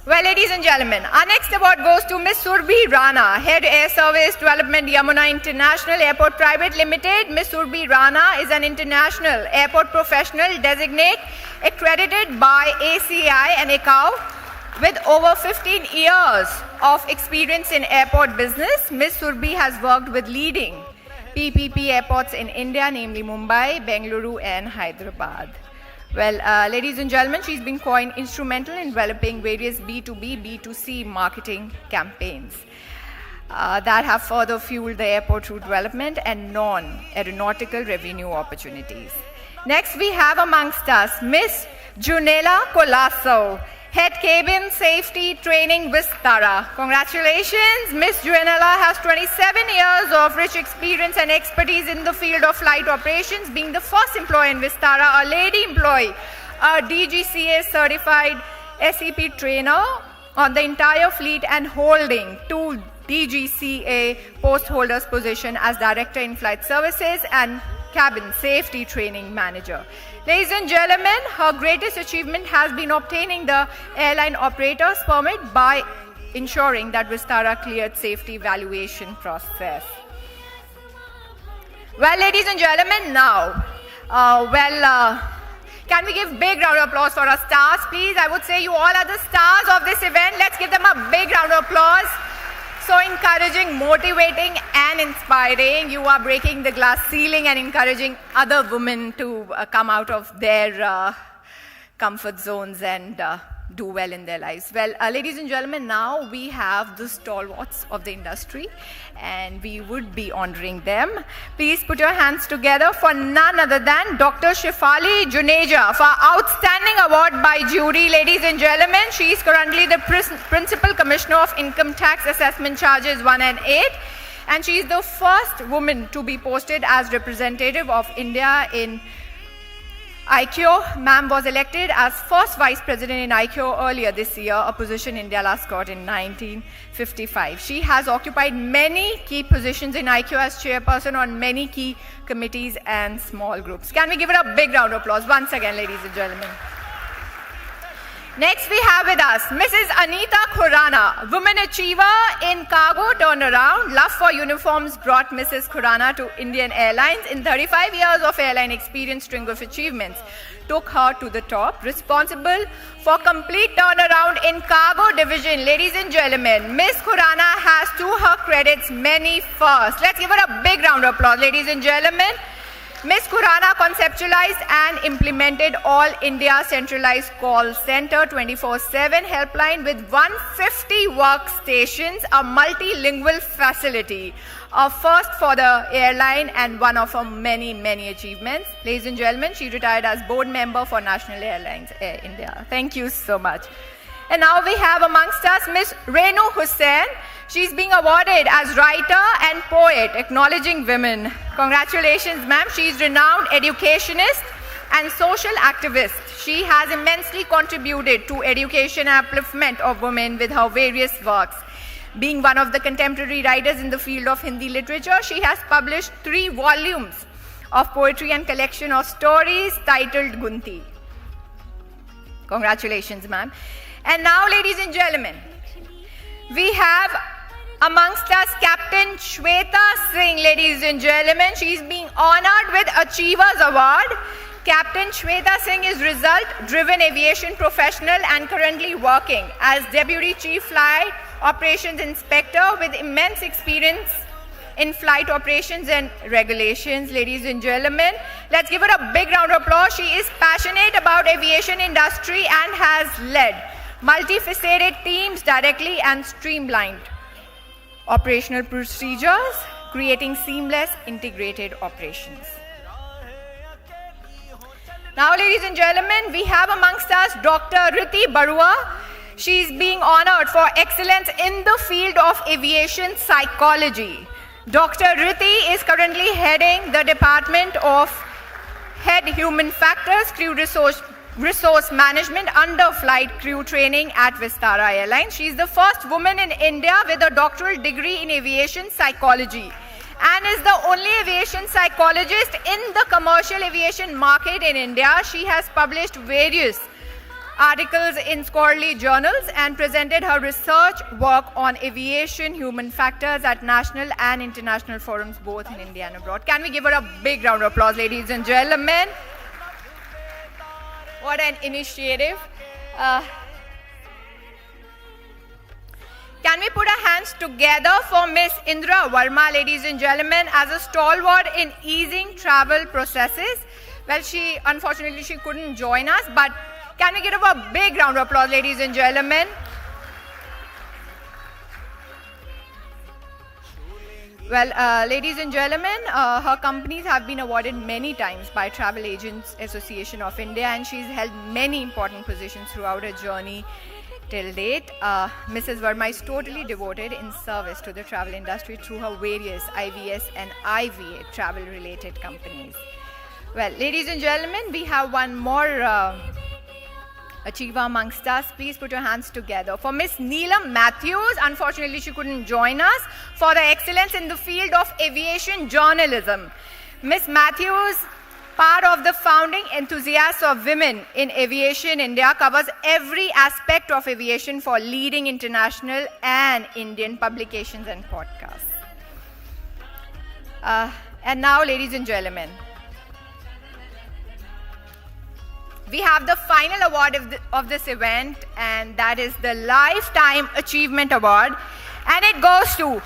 Well, ladies and gentlemen, our next award goes to Miss Surbhi Rana, Head Air Service Development Yamuna International Airport Private Limited. Miss Surbhi Rana is an international airport professional designate accredited by ACI and ICAO with over 15 years of experience in airport business. Miss Surbhi has worked with leading PPP airports in India, namely Mumbai, Bengaluru and Hyderabad. Well, ladies and gentlemen, she's been quite instrumental in developing various B2B, B2C marketing campaigns that have further fueled the airport route development and non-aeronautical revenue opportunities. Next, we have amongst us Miss Junela Colasso, Head Cabin Safety Training Vistara. Congratulations. Miss Junela has 27 years of rich experience and expertise in the field of flight operations, being the first employee in Vistara, a lady employee, a DGCA certified SEP trainer on the entire fleet and holding 2 DGCA post holders position as Director in Flight Services and Cabin Safety Training Manager. Ladies and gentlemen, her greatest achievement has been obtaining the airline operator's permit by ensuring that Vistara cleared safety evaluation process. Well, ladies and gentlemen, now, can we give big round of applause for our stars, please? I would say you all are the stars of this event. Let's give them a big round of applause. So encouraging, motivating and inspiring. You are breaking the glass ceiling and encouraging other women to come out of their comfort zones and do well in their lives. Well, ladies and gentlemen, now we have the stalwarts of the industry and we would be honoring them. Please put your hands together for none other than Dr. Shefali Juneja for Outstanding Award by Jury. Ladies and gentlemen, she is currently the Principal Commissioner of Income Tax Assessment Charges 1 and 8 and she is the first woman to be posted as representative of India in ICAO. Ma'am was elected as first Vice President in ICAO earlier this year, a position India last got in 1955. She has occupied many key positions in ICAO as chairperson on many key committees and small groups. Can we give her a big round of applause once again, ladies and gentlemen? Next we have with us Mrs. Anita Khurana, Women Achiever in Cargo Turnaround. Love for uniforms brought Mrs. Khurana to Indian Airlines. In 35 years of airline experience, string of achievements. took her to the top, responsible for complete turnaround in cargo division. Ladies and gentlemen, Miss Khurana has to her credits many firsts. Let's give her a big round of applause, ladies and gentlemen. Ms. Khurana conceptualized and implemented All India Centralized Call Center 24/7 helpline with 150 workstations, a multilingual facility, a first for the airline and one of her many, many achievements. Ladies and gentlemen, she retired as board member for National Airlines Air India. Thank you so much. And now we have amongst us Ms. Renu Hussain. She's being awarded as writer and poet, acknowledging women. Congratulations, ma'am. She's renowned educationist and social activist. She has immensely contributed to education and upliftment of women with her various works. Being one of the contemporary writers in the field of Hindi literature, she has published 3 volumes of poetry and collection of stories titled Gunti. Congratulations, ma'am. And now, ladies and gentlemen, we have amongst us Captain Shweta Singh, ladies and gentlemen. She's being honored with Achievers Award. Captain Shweta Singh is result-driven aviation professional and currently working as Deputy Chief Flight Operations Inspector with immense experience in flight operations and regulations. Ladies and gentlemen, let's give her a big round of applause. She is passionate about aviation industry and has led multifaceted teams directly and streamlined operational procedures, creating seamless integrated operations. Now, ladies and gentlemen, we have amongst us Dr. Riti Barua. She's being honored for excellence in the field of aviation psychology. Dr. Riti is currently heading the Department of Head Human Factors, Crew Resource Management under Flight Crew Training at Vistara Airlines. She is the first woman in India with a doctoral degree in aviation psychology and is the only aviation psychologist in the commercial aviation market in India. She has published various articles in scholarly journals and presented her research work on aviation human factors at national and international forums both in India and abroad. Can we give her a big round of applause, ladies and gentlemen? What an initiative. Can we put our hands together for Miss Indra Verma, ladies and gentlemen, as a stalwart in easing travel processes? Well, unfortunately, she couldn't join us, but can we give her a big round of applause, ladies and gentlemen? Well, ladies and gentlemen, her companies have been awarded many times by Travel Agents Association of India, and she's held many important positions throughout her journey till date. Mrs. Verma is totally devoted in service to the travel industry through her various IVS and IVA travel-related companies. Well, ladies and gentlemen, we have one more achiever amongst us. Please put your hands together for Miss Neelam Matthews. Unfortunately, she couldn't join us for the excellence in the field of aviation journalism. Miss Matthews, part of the founding enthusiasts of women in aviation India, covers every aspect of aviation for leading international and Indian publications and podcasts. And now, ladies and gentlemen, we have the final award of this event, and that is the Lifetime Achievement Award. And it goes to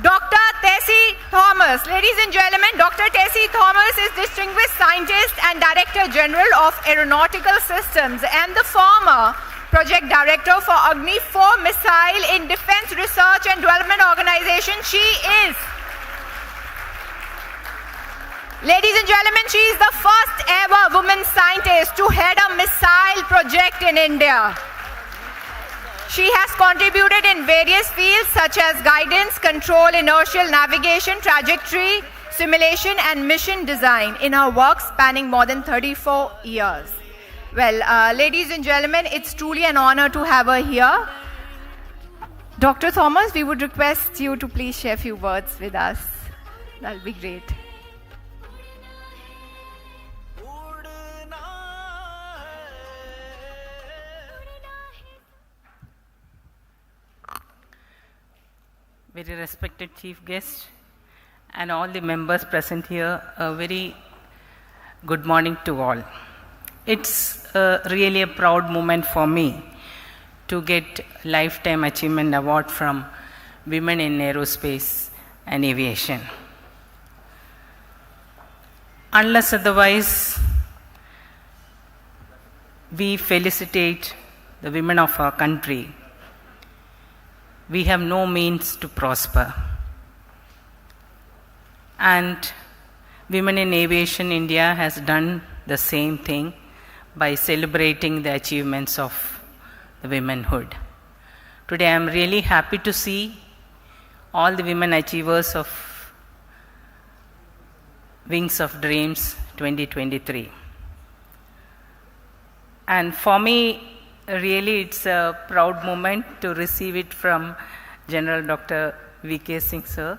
Dr. Tessie Thomas. Ladies and gentlemen, Dr. Tessie Thomas is Distinguished Scientist and Director General of Aeronautical Systems and the former Project Director for Agni 4 Missile in Defense Research and Development Organization. Ladies and gentlemen, she is the first ever woman scientist to head a missile project in India. She has contributed in various fields such as guidance, control, inertial navigation, trajectory, simulation, and mission design in her work spanning more than 34 years. Well, ladies and gentlemen, it's truly an honor to have her here. Dr. Thomas, we would request you to please share a few words with us. That'll be great.
Very respected chief guest and all the members present here, a very good morning to all. It's really a proud moment for me to get Lifetime Achievement Award from Women in Aerospace and Aviation. Unless otherwise, we felicitate the women of our country. We have no means to prosper. And Women in Aviation India has done the same thing by celebrating the achievements of the womenhood. Today I am really happy to see all the women achievers of Wings of Dreams 2023. And for me, really it's a proud moment to receive it from General Dr. V.K. Singh sir,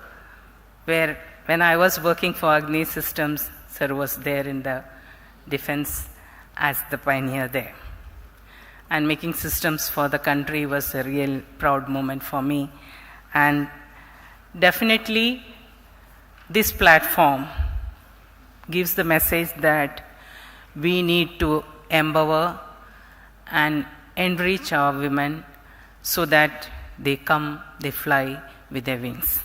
where when I was working for Agni Systems, sir was there in the defense as the pioneer there. And making systems for the country was a real proud moment for me. And definitely this platform gives the message that we need to empower and enrich our women so that they come, they fly with their wings.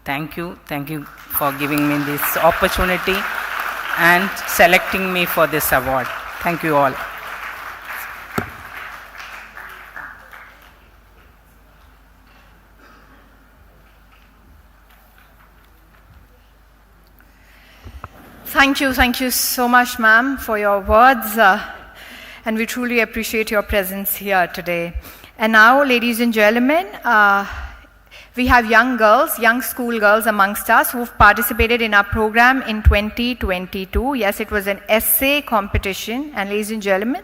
Thank you for giving me this opportunity and selecting me for this award. Thank you all.
Thank you so much, ma'am, for your words. And we truly appreciate your presence here today. And now, ladies and gentlemen, we have young school girls amongst us who've participated in our program in 2022. Yes, it was an essay competition. And ladies and gentlemen,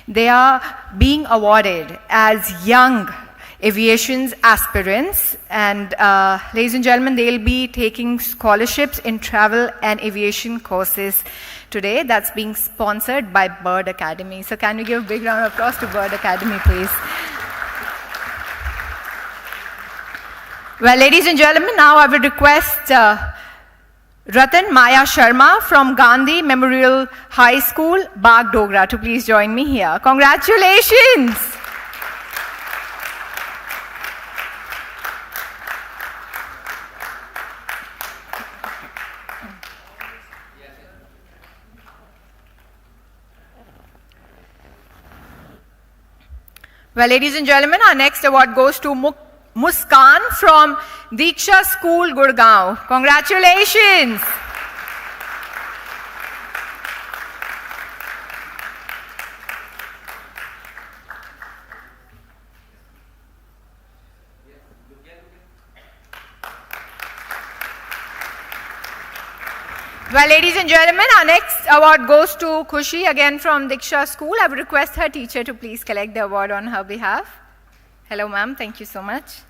they are being awarded as young aviation aspirants. And ladies and gentlemen, they'll be taking scholarships in travel and aviation courses today. That's being sponsored by Bird Academy. So can we give a big round of applause to Bird Academy, please? Well, ladies and gentlemen, now I would request Ratan Maya Sharma from Gandhi Memorial High School, Bagdogra, to please join me here. Congratulations! Well, ladies and gentlemen, our next award goes to Muskan from Diksha School, Gurgaon. Congratulations! Well, ladies and gentlemen, our next award goes to Khushi, again from Diksha School. I would request her teacher to please collect the award on her behalf. Hello, ma'am. Thank you so much.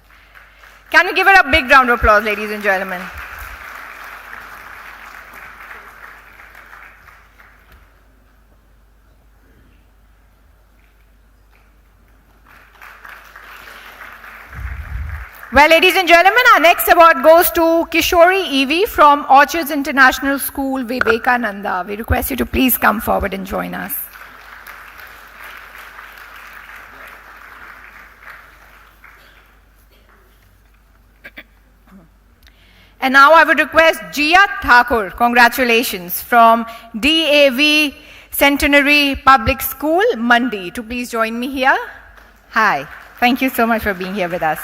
Can we give her a big round of applause, ladies and gentlemen? Well, ladies and gentlemen, our next award goes to Kishori Evie from Orchards International School, Vivekananda. We request you to please come forward and join us. And now I would request Jia Thakur, congratulations, from DAV Centenary Public School, Mandi, to please join me here. Hi, thank you so much for being here with us.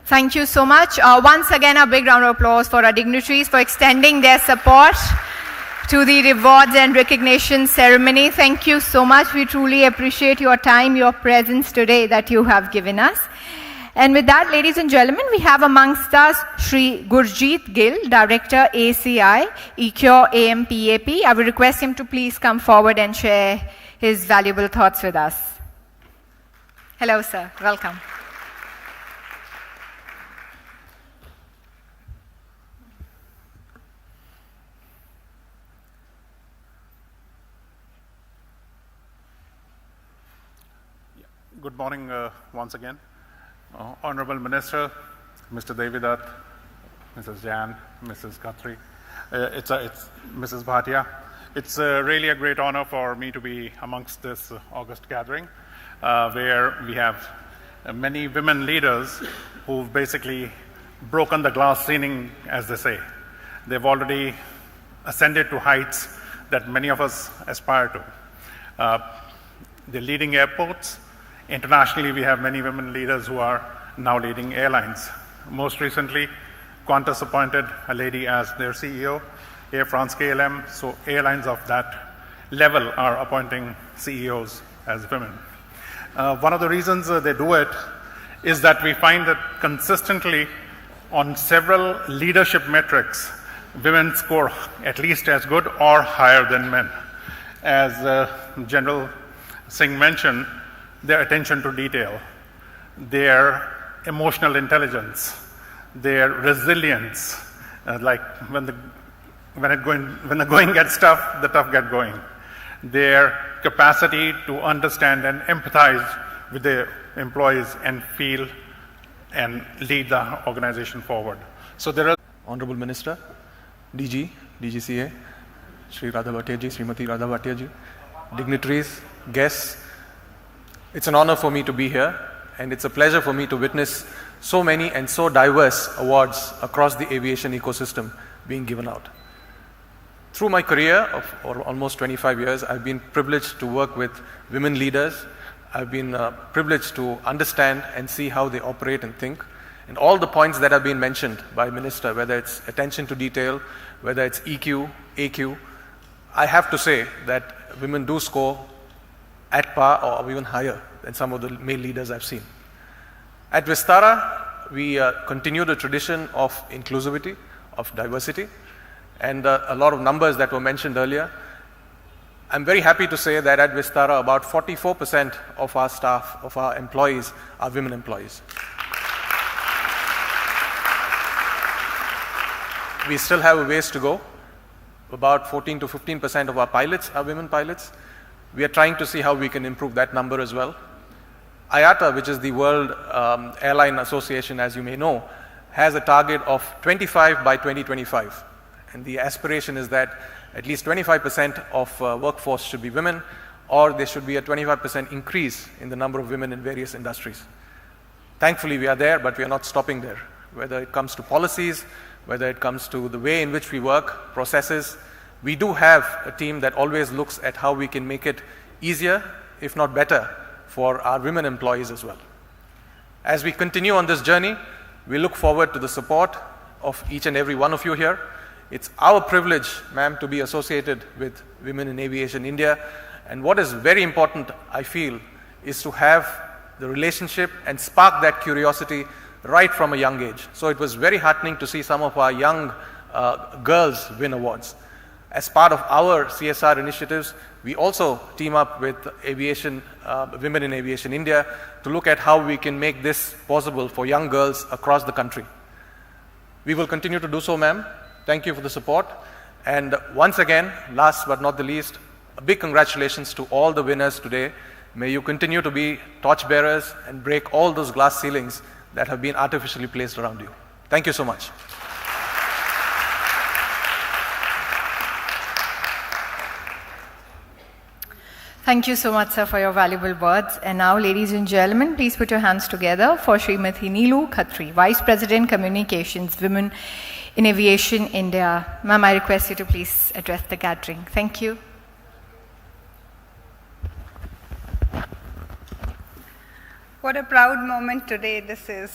Thank you so much. Once again, a big round of applause for our dignitaries for extending their support to the rewards and recognition ceremony. Thank you so much. We truly appreciate your time, your presence today that you have given us. And with that, ladies and gentlemen, we have amongst us Shri Gurjeet Gill, Director ACI, ECure AMPAP. I will request him to please come forward and share his valuable thoughts with us. Hello, sir. Welcome.
Good morning once again.
Honorable Minister, Mr. Devidat, Mrs. Jan, Mrs. Khatri, it's Mrs. Bhatia. It's really a great honor for me to be amongst this August gathering, where we have many women leaders who've basically broken the glass ceiling, as they say. They've already ascended to heights that many of us aspire to. They're leading airports. Internationally, we have many women leaders who are now leading airlines. Most recently, Qantas appointed a lady as their CEO, Air France KLM, so airlines of that level are appointing CEOs as women. One of the reasons they do it is that we find that consistently on several leadership metrics, women score at least as good or higher than men. As General Singh mentioned, their attention to detail, their emotional intelligence, their resilience, like when the going gets tough, the tough get going. Their capacity to understand and empathize with their employees and feel and lead the organization forward. So there are
Honorable Minister, DG, DGCA, Shri Radha Bhatia ji, Srimati Radha Bhatia ji, dignitaries, guests. It's an honor for me to be here, and it's a pleasure for me to witness so many and so diverse awards across the aviation ecosystem being given out. Through my career of almost 25 years, I've been privileged to work with women leaders. I've been privileged to understand and see how they operate and think. And all the points that have been mentioned by Minister, whether it's attention to detail, whether it's EQ, AQ, I have to say that women do score at par or even higher than some of the male leaders I've seen. At Vistara, we continue the tradition of inclusivity, of diversity, and a lot of numbers that were mentioned earlier. I'm very happy to say that at Vistara, about 44% of our staff, of our employees, are women employees. We still have a ways to go. About 14 to 15% of our pilots are women pilots. We are trying to see how we can improve that number as well. IATA, which is the World Airline Association, as you may know, has a target of 25 by 2025. And the aspiration is that at least 25% of workforce should be women, or there should be a 25% increase in the number of women in various industries. Thankfully, we are there, but we are not stopping there. Whether it comes to policies, whether it comes to the way in which we work, processes, we do have a team that always looks at how we can make it easier, if not better, for our women employees as well. As we continue on this journey, we look forward to the support of each and every one of you here. It's our privilege, ma'am, to be associated with Women in Aviation India. And what is very important, I feel, is to have the relationship and spark that curiosity right from a young age. So it was very heartening to see some of our young girls win awards. As part of our CSR initiatives, we also team up with Aviation, Women in Aviation India to look at how we can make this possible for young girls across the country. We will continue to do so, ma'am. Thank you for the support. And once again, last but not the least, a big congratulations to all the winners today. May you continue to be torchbearers and break all those glass ceilings that have been artificially placed around you. Thank you so much.
Thank you so much, sir, for your valuable words. And now, ladies and gentlemen, please put your hands together for Srimati Neelu Khatri, Vice President Communications, Women in Aviation India. Ma'am, I request you to please address the gathering. Thank you.
What a proud moment today this is.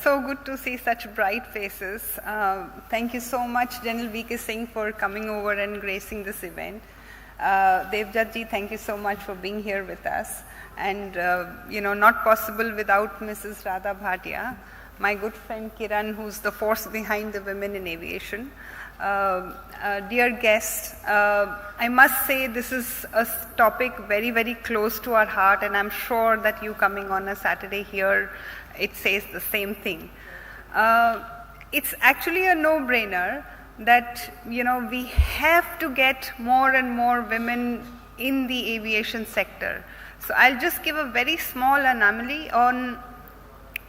So good to see such bright faces. Thank you so much, General V.K. Singh, for coming over and gracing this event. Devjat ji, thank you so much for being here with us. And, not possible without Mrs. Radha Bhatia, my good friend Kiran, who's the force behind the Women in Aviation. Dear guests, I must say this is a topic very, very close to our heart, and I'm sure that you coming on a Saturday here, it says the same thing. It's actually a no-brainer that, we have to get more and more women in the aviation sector. So I'll just give a very small anomaly on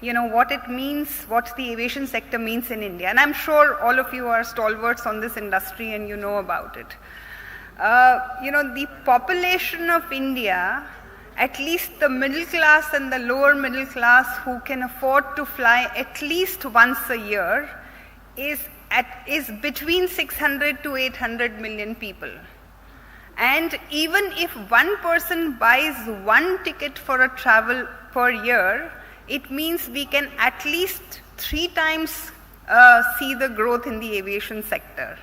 what it means, what the aviation sector means in India. And I'm sure all of you are stalwarts on this industry and you know about it. The population of India, at least the middle class and the lower middle class who can afford to fly at least once a year is between 600 to 800 million people. And even if one person buys one ticket for a travel per year, it means we can at least 3 times see the growth in the aviation sector.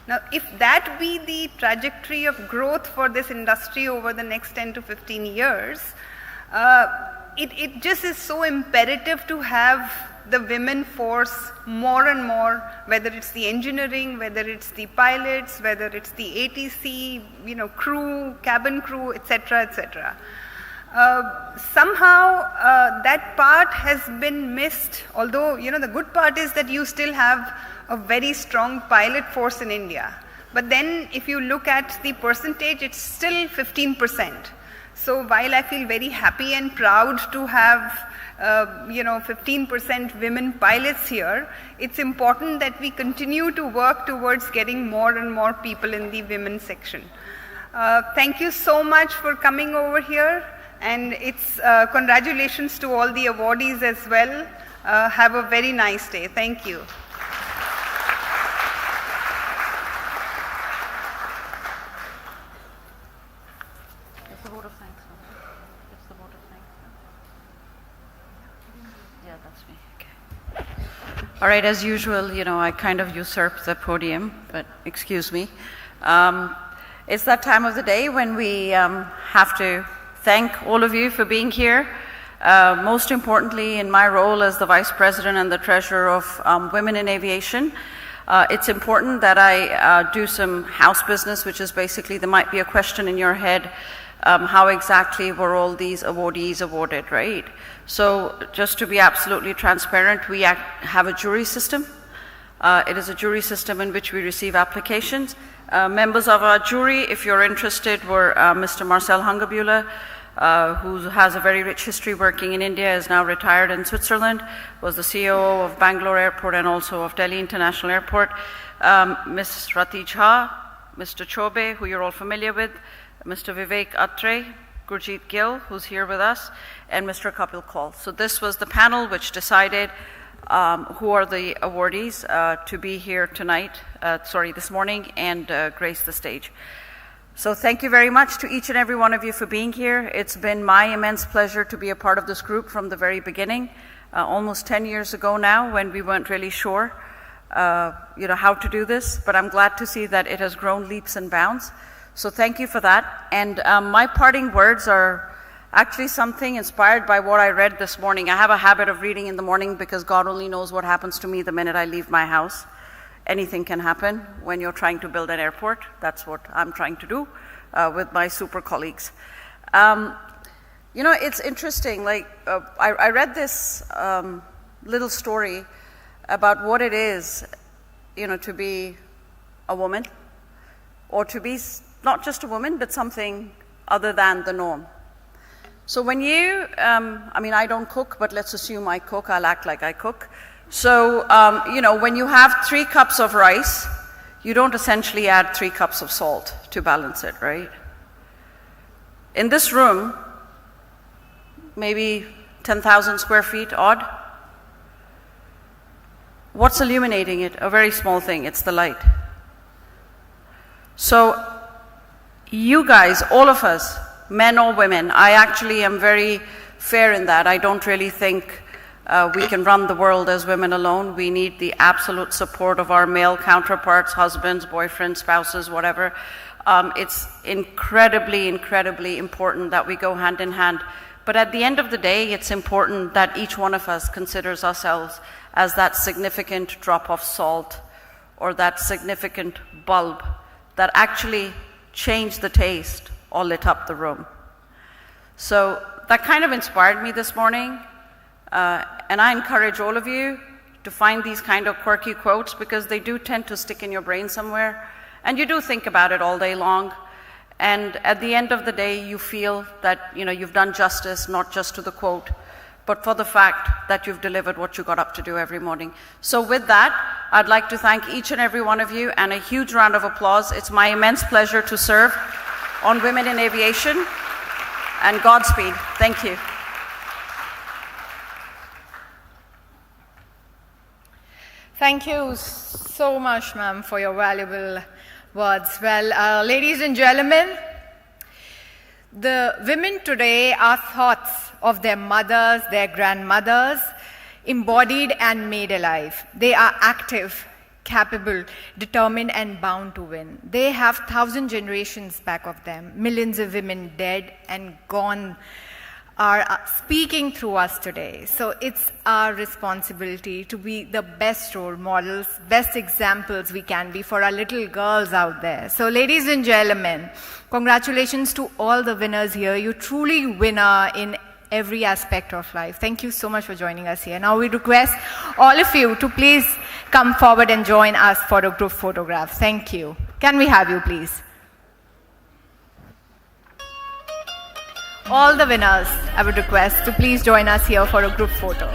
Now, if that be the trajectory of growth for this industry over the next 10 to 15 years, it just is so imperative to have the women force more and more, whether it's the engineering, whether it's the pilots, whether it's the ATC, crew, cabin crew, etc., etc. Somehow that part has been missed, although the good part is that you still have a very strong pilot force in India. But then if you look at the percentage, it's still 15%. So while I feel very happy and proud to have 15% women pilots here, it's important that we continue to work towards getting more and more people in the women section. Thank you so much for coming over here, and it's congratulations to all the awardees as well. Have a very nice day. Thank you.
All right, as usual, I kind of usurped the podium, but excuse me. It's that time of the day when we have to thank all of you for being here. Most importantly, in my role as the Vice President and the Treasurer of Women in Aviation, it's important that I do some house business, which is basically, there might be a question in your head, how exactly were all these awardees awarded, right? So just to be absolutely transparent, we have a jury system. It is a jury system in which we receive applications. Members of our jury, if you're interested, were Mr. Marcel Hungabula, who has a very rich history working in India, is now retired in Switzerland, was the CEO of Bangalore Airport and also of Delhi International Airport. Ms. Rati Jha, Mr. Chobe, who you're all familiar with, Mr. Vivek Atre, Gurjeet Gill, who's here with us, and Mr. Kapil Kaul. So this was the panel which decided who are the awardees to be here tonight, this morning, and grace the stage. So thank you very much to each and every one of you for being here. It's been my immense pleasure to be a part of this group from the very beginning, almost 10 years ago now, when we weren't really sure how to do this, but I'm glad to see that it has grown leaps and bounds. So thank you for that. And my parting words are actually something inspired by what I read this morning. I have a habit of reading in the morning because God only knows what happens to me the minute I leave my house. Anything can happen when you're trying to build an airport. That's what I'm trying to do with my super colleagues. It's interesting. I read this little story about what it is, to be a woman, or to be not just a woman, but something other than the norm. So when you, I don't cook, but let's assume I cook, I'll act like I cook. So, when you have 3 cups of rice, you don't essentially add 3 cups of salt to balance it, right? In this room, maybe 10,000 square feet odd. What's illuminating it? A very small thing, it's the light. So, you guys, all of us, men or women, I actually am very fair in that. I don't really think we can run the world as women alone. We need the absolute support of our male counterparts, husbands, boyfriends, spouses, whatever. It's incredibly, incredibly important that we go hand in hand. But at the end of the day, it's important that each one of us considers ourselves as that significant drop of salt or that significant bulb that actually changed the taste or lit up the room. So that kind of inspired me this morning. And I encourage all of you to find these kind of quirky quotes because they do tend to stick in your brain somewhere. And you do think about it all day long. And at the end of the day, you feel that you've done justice not just to the quote, but for the fact that you've delivered what you got up to do every morning. So with that, I'd like to thank each and every one of you, and a huge round of applause. It's my immense pleasure to serve on Women in Aviation, and Godspeed. Thank you.
Thank you so much, ma'am, for your valuable words. Well, ladies and gentlemen, the women today are thoughts of their mothers, their grandmothers, embodied and made alive. They are active, capable, determined, and bound to win. They have 1,000 generations back of them. Millions of women dead and gone are speaking through us today. So it's our responsibility to be the best role models, best examples we can be for our little girls out there. So ladies and gentlemen, congratulations to all the winners here. You truly winner in every aspect of life. Thank you so much for joining us here. Now we request all of you to please come forward and join us for a group photograph. Thank you. Can we have you, please? All the winners, I would request to please join us here for a group photo.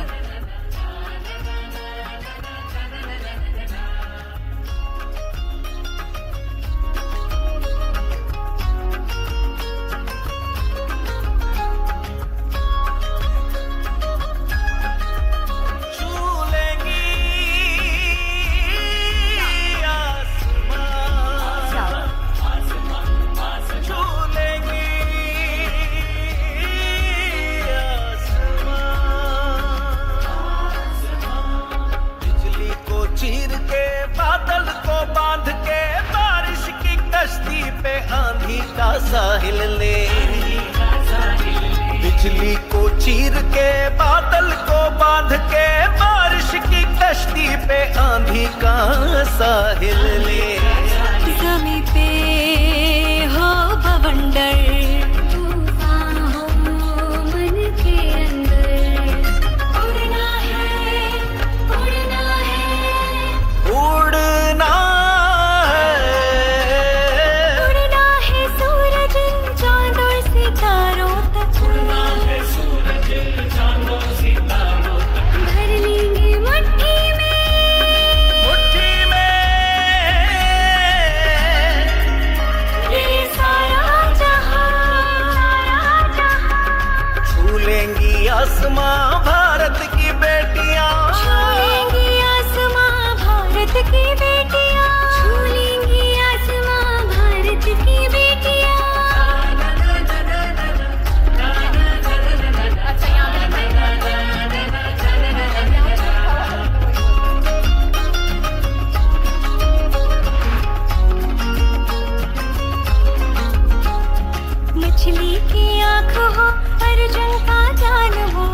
साहिल ले बिजली को चीर के बादल को बांध के बारिश की कश्ती पे आंधी का साहिल ले
ज़मीं पे हो बवंडर तूफान हो मन के अंदर उड़ना है उड़ना है
उड़ना आसमां भारत की बेटियां
छूलेंगी आसमां भारत की बेटियां छूलेंगी आसमां भारत की बेटियां मछली की आँख हो अर्जुन का जान हो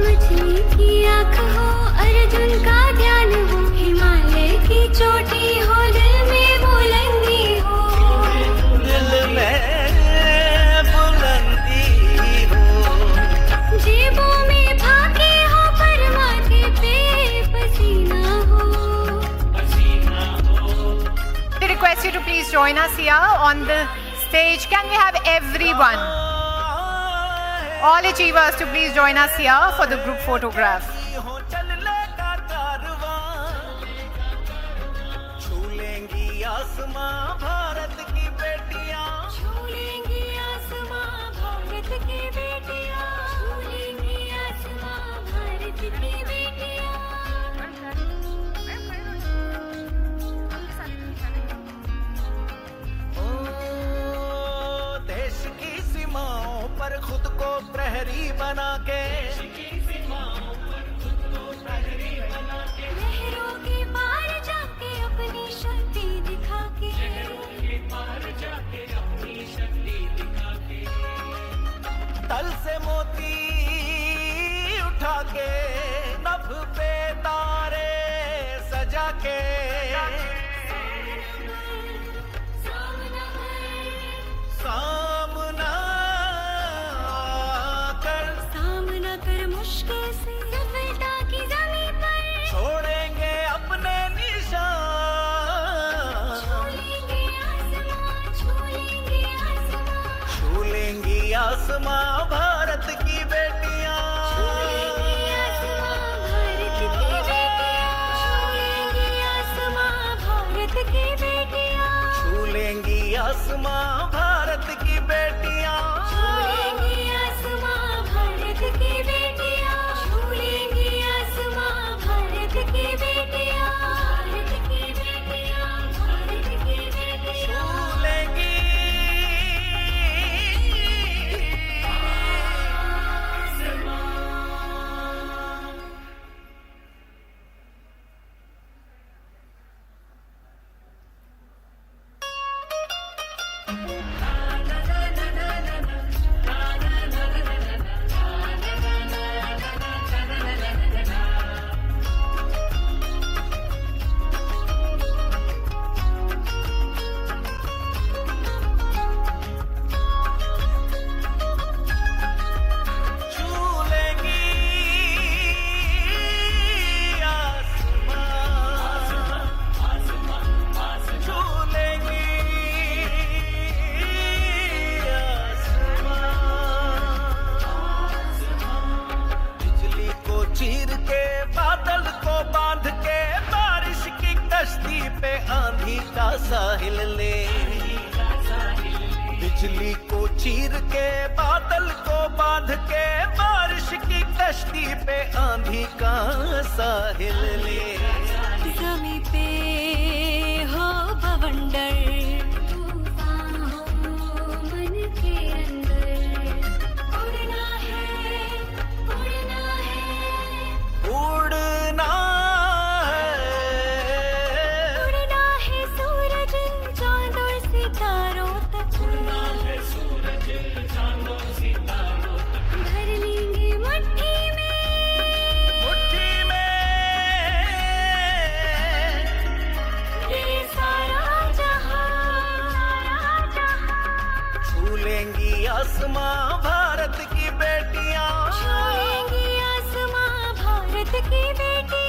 मछली की आँख हो अर्जुन का ध्यान हो हिमालय की चोटी हो दिल में बुलंदी हो
दिल में बुलंदी हो
जेबों में भागे हो पर माथे पे पसीना हो
I request you to please join us here on the stage. Can we have everyone, all achievers, to please join us here for the group photograph?
छूलेंगी आसमां भारत की बेटियां
छूलेंगी आसमां भारत की बेटियां छूलेंगी आसमां भारत की बेटियां
देश की सीमाओं पर खुद को प्रहरी बना के
लहरों के पार जाके अपनी शक्ति दिखा के
तल से मोती उठा के नभ पे तारे सजा के
सामना कर
आसमां भारत की बेटियां,
छूलेंगी आसमां भारत की बेटियां, छूलेंगी आसमां भारत की बेटियां,
छूलेंगी आसमां भारत की बेटियां,
छूलेंगी आसमां भारत की बेटियां, छूलेंगी आसमां भारत की बेटियां, भारत की बेटियां, भारत की बेटियां,
छूलेंगी साहिल ले, बिजली को चीर के बादल को बांध के बारिश की कश्ती पे आंधी का साहिल ले,
ज़मीं पे हो बवंडर, तूफान हो मन के अंदर, उड़ना है, उड़ना है,
उड़ना
सितारों तक, उड़ना है सूरज चांद और सितारों तक, भर लेंगे मुट्ठी में ये सारा जहां,
छू लेंगी आसमां भारत की बेटियां,
छू लेंगी आसमां भारत की बेटियां,